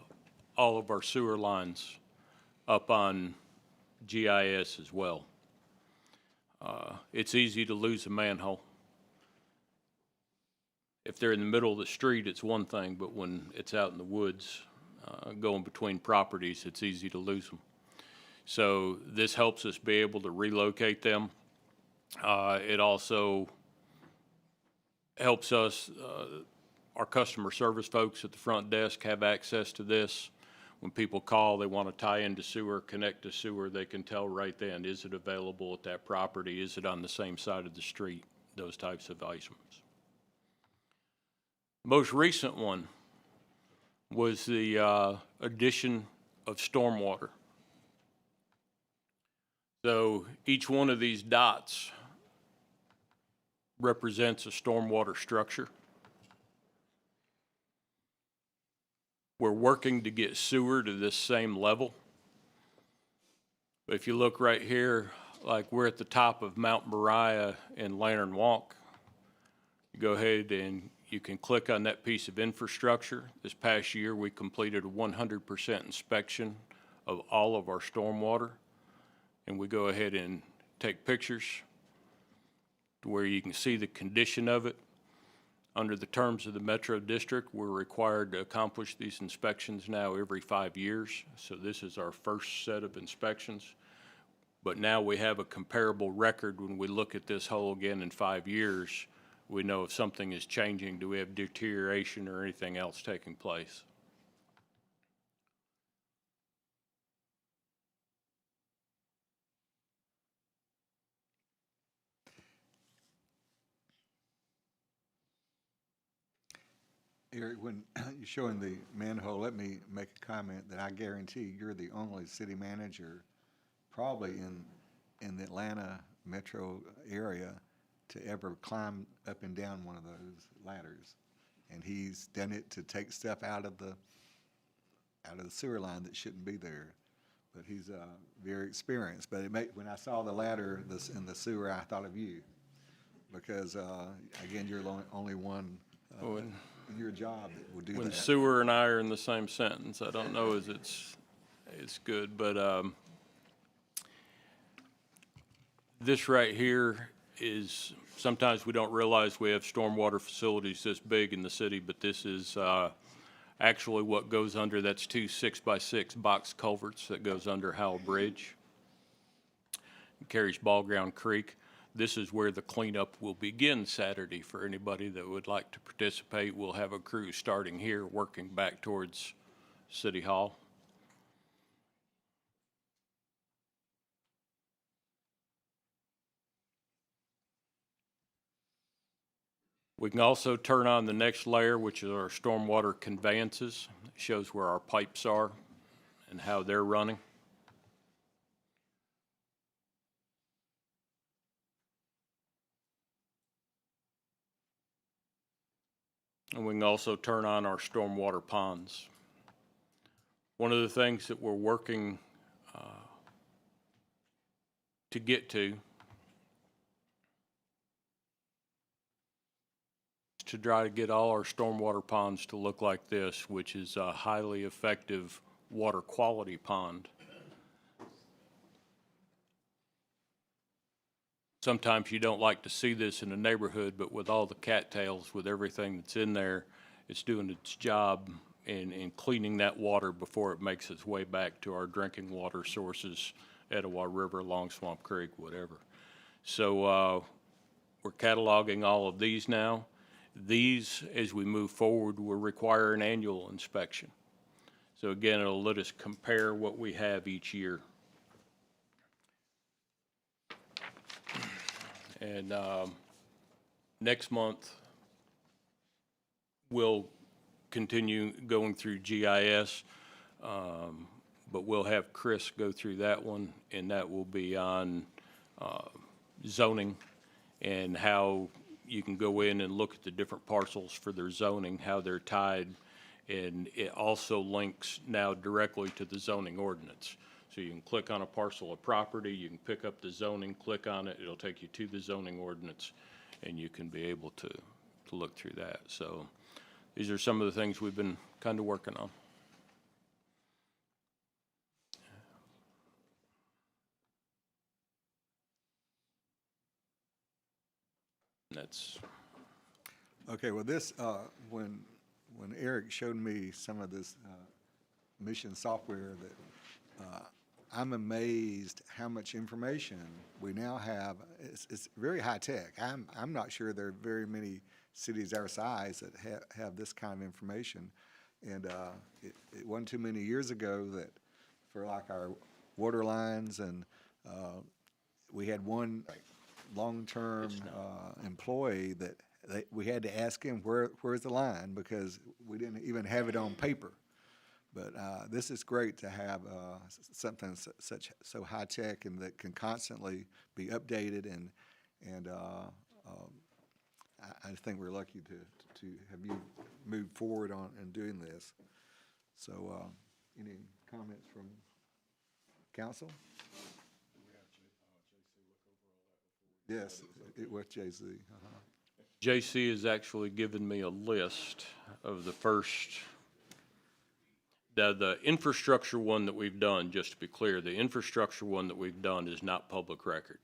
all of our sewer lines up on GIS as well. It's easy to lose a manhole. If they're in the middle of the street, it's one thing, but when it's out in the woods, going between properties, it's easy to lose them. So this helps us be able to relocate them. It also helps us, our customer service folks at the front desk have access to this. When people call, they want to tie into sewer, connect to sewer, they can tell right then, is it available at that property? Is it on the same side of the street? Those types of items. Most recent one was the addition of stormwater. So each one of these dots represents a stormwater structure. We're working to get sewer to this same level. But if you look right here, like we're at the top of Mount Moriah in Lantern Walk, you go ahead and you can click on that piece of infrastructure. This past year, we completed a 100% inspection of all of our stormwater. And we go ahead and take pictures to where you can see the condition of it. Under the terms of the Metro District, we're required to accomplish these inspections now every 5 years. So this is our first set of inspections. But now we have a comparable record when we look at this hole again in 5 years. We know if something is changing, do we have deterioration or anything else taking place? Eric, when you're showing the manhole, let me make a comment that I guarantee you're the only city manager probably in the Atlanta metro area to ever climb up and down one of those ladders. And he's done it to take stuff out of the sewer line that shouldn't be there. But he's very experienced. But when I saw the ladder in the sewer, I thought of you. Because, again, you're the only one in your job that will do that. When sewer and I are in the same sentence, I don't know as it's good, but this right here is, sometimes we don't realize we have stormwater facilities this big in the city, but this is actually what goes under. That's 2 6x6 box culverts that goes under Howell Bridge. It carries Ball Ground Creek. This is where the cleanup will begin Saturday for anybody that would like to participate. We'll have a crew starting here, working back towards City Hall. We can also turn on the next layer, which is our stormwater conveyances. It shows where our pipes are and how they're running. And we can also turn on our stormwater ponds. One of the things that we're working to get to is to try to get all our stormwater ponds to look like this, which is a highly effective water quality pond. Sometimes you don't like to see this in a neighborhood, but with all the cattails, with everything that's in there, it's doing its job in cleaning that water before it makes its way back to our drinking water sources, Etowah River, Long Swamp Creek, whatever. So we're cataloging all of these now. These, as we move forward, will require an annual inspection. So again, it'll let us compare what we have each year. And next month, we'll continue going through GIS, but we'll have Chris go through that one, and that will be on zoning and how you can go in and look at the different parcels for their zoning, how they're tied, and it also links now directly to the zoning ordinance. So you can click on a parcel of property, you can pick up the zoning, click on it, it'll take you to the zoning ordinance, and you can be able to look through that. So these are some of the things we've been kind of working on. That's, Okay, well, this, when Eric showed me some of this mission software, that I'm amazed how much information we now have. It's very high tech. I'm not sure there are very many cities our size that have this kind of information. And it wasn't too many years ago that for like our water lines and we had one long-term employee that we had to ask him, where's the line? Because we didn't even have it on paper. But this is great to have something so high-tech and that can constantly be updated, and I think we're lucky to have you move forward on in doing this. So any comments from council? Yes, it was JC. JC has actually given me a list of the first, the infrastructure one that we've done, just to be clear, the infrastructure one that we've done is not public record.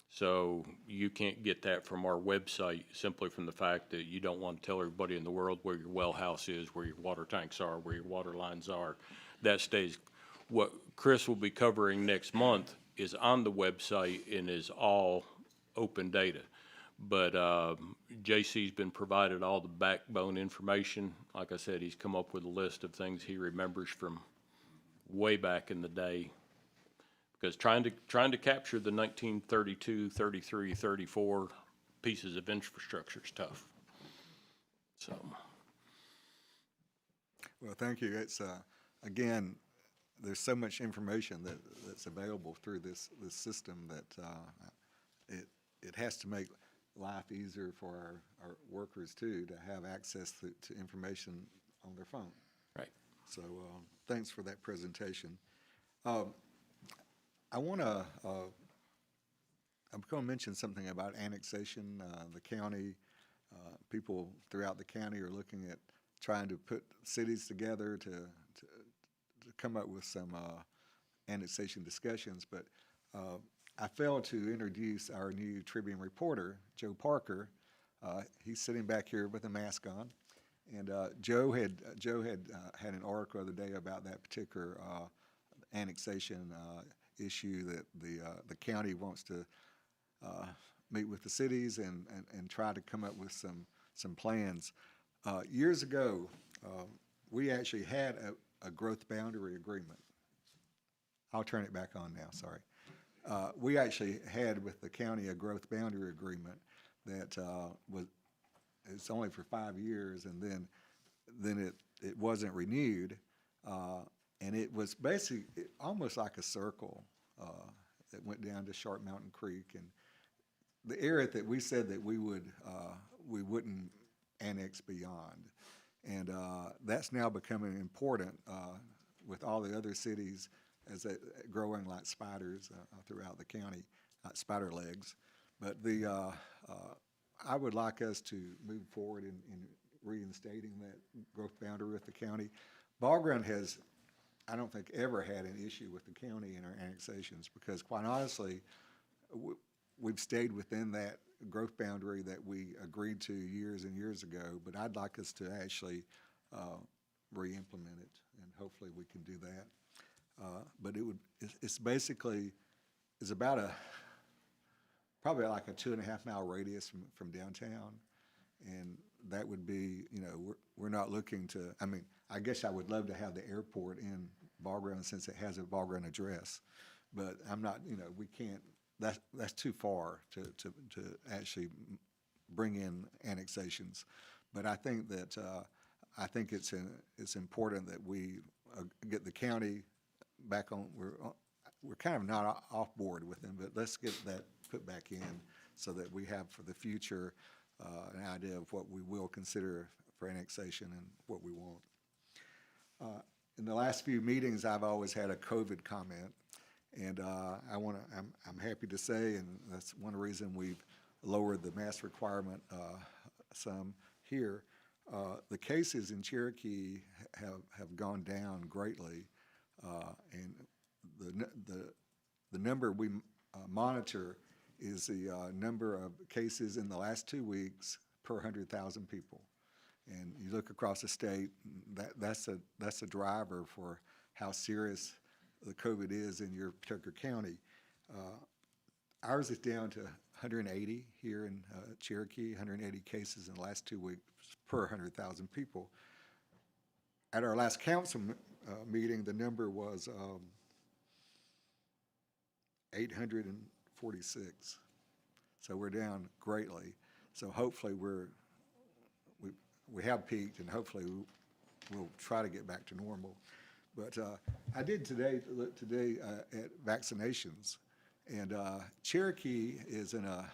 So you can't get that from our website simply from the fact that you don't want to tell everybody in the world where your well house is, where your water tanks are, where your water lines are. That stays. What Chris will be covering next month is on the website and is all open data. But JC's been provided all the backbone information. Like I said, he's come up with a list of things he remembers from way back in the day. Because trying to capture the 1932, 33, 34 pieces of infrastructure is tough. So. Well, thank you. It's again, there's so much information that's available through this system that it has to make life easier for our workers too, to have access to information on their phone. Right. So thanks for that presentation. I'm going to mention something about annexation. The county, people throughout the county are looking at trying to put cities together to come up with some annexation discussions, but I failed to introduce our new Tribune reporter, Joe Parker. He's sitting back here with a mask on, and Joe had had an article the other day about that particular annexation issue, that the county wants to meet with the cities and try to come up with some plans. Years ago, we actually had a growth boundary agreement. I'll turn it back on now, sorry. We actually had with the county a growth boundary agreement that it's only for 5 years, and then it wasn't renewed, and it was basically almost like a circle that went down to Sharp Mountain Creek, and the area that we said that we wouldn't annex beyond, and that's now becoming important with all the other cities as they growing like spiders throughout the county, spider legs. But I would like us to move forward in reinstating that growth boundary with the county. Ball Ground has, I don't think, ever had an issue with the county in our annexations, because quite honestly, we've stayed within that growth boundary that we agreed to years and years ago, but I'd like us to actually re-implement it, and hopefully we can do that. But it's basically, it's about probably like a 2.5 mile radius from downtown. And that would be, we're not looking to, I mean, I guess I would love to have the airport in Ball Ground since it has a Ball Ground address. But I'm not, we can't, that's too far to actually bring in annexations. But I think that, it's important that we get the county back on, we're kind of not off board with them, but let's get that put back in so that we have for the future an idea of what we will consider for annexation and what we won't. In the last few meetings, I've always had a COVID comment, and I'm happy to say, and that's one reason we've lowered the mask requirement some here. The cases in Cherokee have gone down greatly, and the number we monitor is the number of cases in the last 2 weeks per 100,000 people. And you look across the state, that's a driver for how serious the COVID is in your particular county. Ours is down to 180 here in Cherokee, 180 cases in the last 2 weeks per 100,000 people. At our last council meeting, the number was 846. So we're down greatly. So hopefully we have peaked, and hopefully we'll try to get back to normal. But I did look today at vaccinations, and Cherokee is in a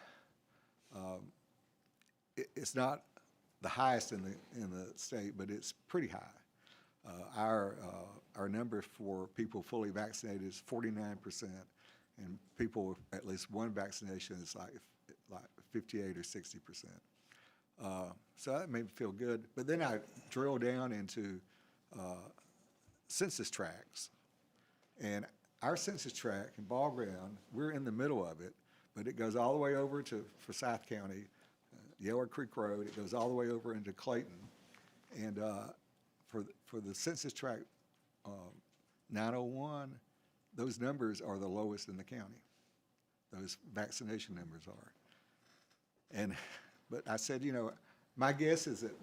it's not the highest in the state, but it's pretty high. Our number for people fully vaccinated is 49%, and people with at least one vaccination is like 58 or 60%. So that made me feel good. But then I drilled down into census tracts, and our census tract in Ball Ground, we're in the middle of it, but it goes all the way over to Forsyth County, Yellow Creek Road. It goes all the way over into Clayton, and for the census tract 901, those numbers are the lowest in the county. Those vaccination numbers are. But I said, my guess is that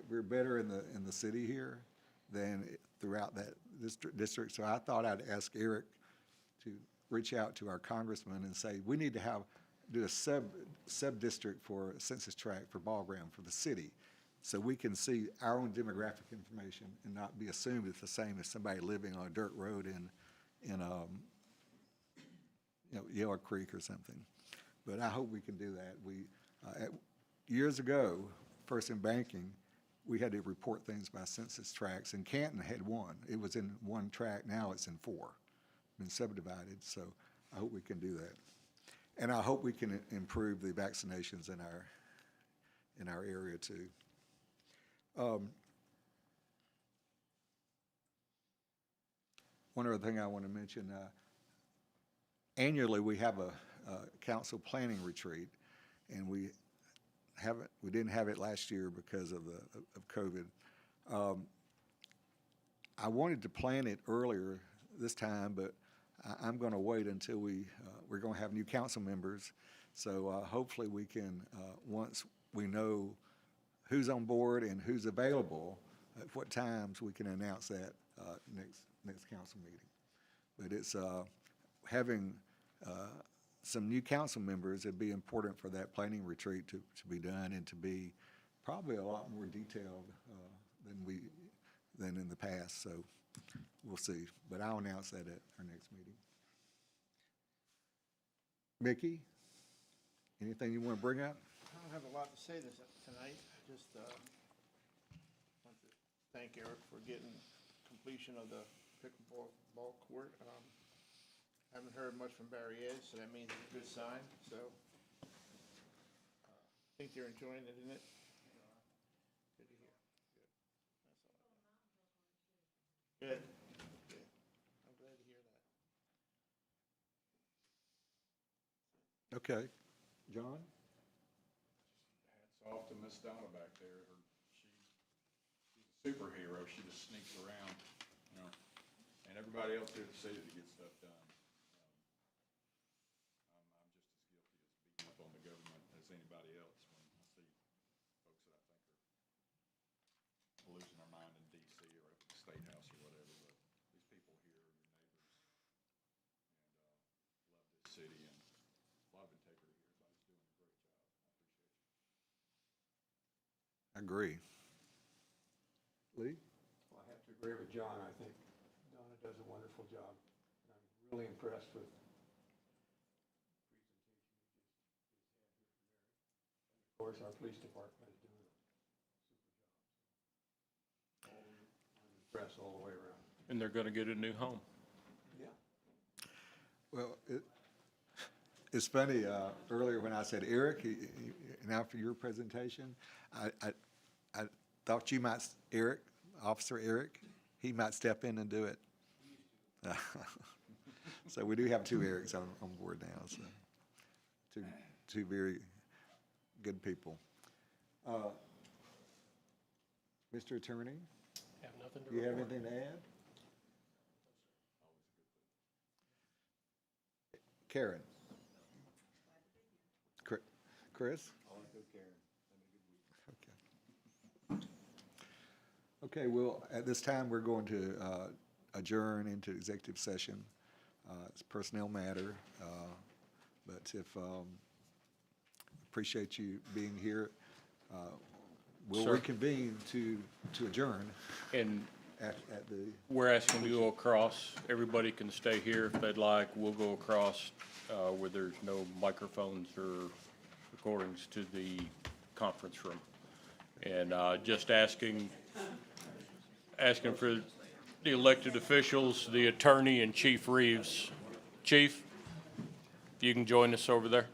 we're better in the city here than throughout that district. So I thought I'd ask Eric to reach out to our congressman and say, we need to do a sub-district for a census tract for Ball Ground for the city, so we can see our own demographic information and not be assumed it's the same as somebody living on a dirt road in Yellow Creek or something. But I hope we can do that. Years ago, first in banking, we had to report things by census tracts, and Canton had one. It was in one tract. Now it's in 4, been subdivided. So I hope we can do that, and I hope we can improve the vaccinations in our area too. One other thing I want to mention, annually we have a council planning retreat, and we didn't have it last year because of COVID. I wanted to plan it earlier this time, but I'm going to wait until we're going to have new council members. So hopefully we can, once we know who's on board and who's available, at what times we can announce that next council meeting. But it's having some new council members. It'd be important for that planning retreat to be done, and to be probably a lot more detailed than in the past. So we'll see. But I'll announce that at our next meeting. Mickey, anything you want to bring up? I don't have a lot to say tonight. Just want to thank Eric for getting completion of the pickleball court. Haven't heard much from Barry Edge, so that means it's a good sign. So I think they're enjoying it, isn't it? Good to hear. Good. That's all. Good. Good. I'm glad to hear that. Okay. John? Hats off to Miss Donna back there. She's a superhero. She just sneaks around, and everybody else here at the city that gets stuff done. I'm just as guilty as beating up on the government as anybody else when I see folks that I think are losing their mind in D.C. or up at the State House or whatever. But these people here are your neighbors and love this city, and a lot of integrity here. Everybody's doing a great job. I appreciate you. I agree. Lee? Well, I have to agree with John. I think Donna does a wonderful job. And I'm really impressed with the presentation you just had here from Eric. And of course, our police department is doing a super job. I'm impressed all the way around. And they're going to get a new home. Yeah. Well, It's funny, earlier when I said Eric, now for your presentation, I thought you might, Eric, Officer Eric, he might step in and do it. So we do have two Erics on board now, so two very good people. Mr. Attorney, Have nothing to do you have anything to add? Karen? Chris? Okay, well, at this time, we're going to adjourn into executive session. It's a personnel matter, but appreciate you being here. We'll Sir. reconvene to adjourn And at the, we're asking to go across. Everybody can stay here if they'd like. We'll go across where there's no microphones or recordings to the conference room. And just asking for the elected officials, the attorney, and Chief Reeves. Chief, if you can join us over there.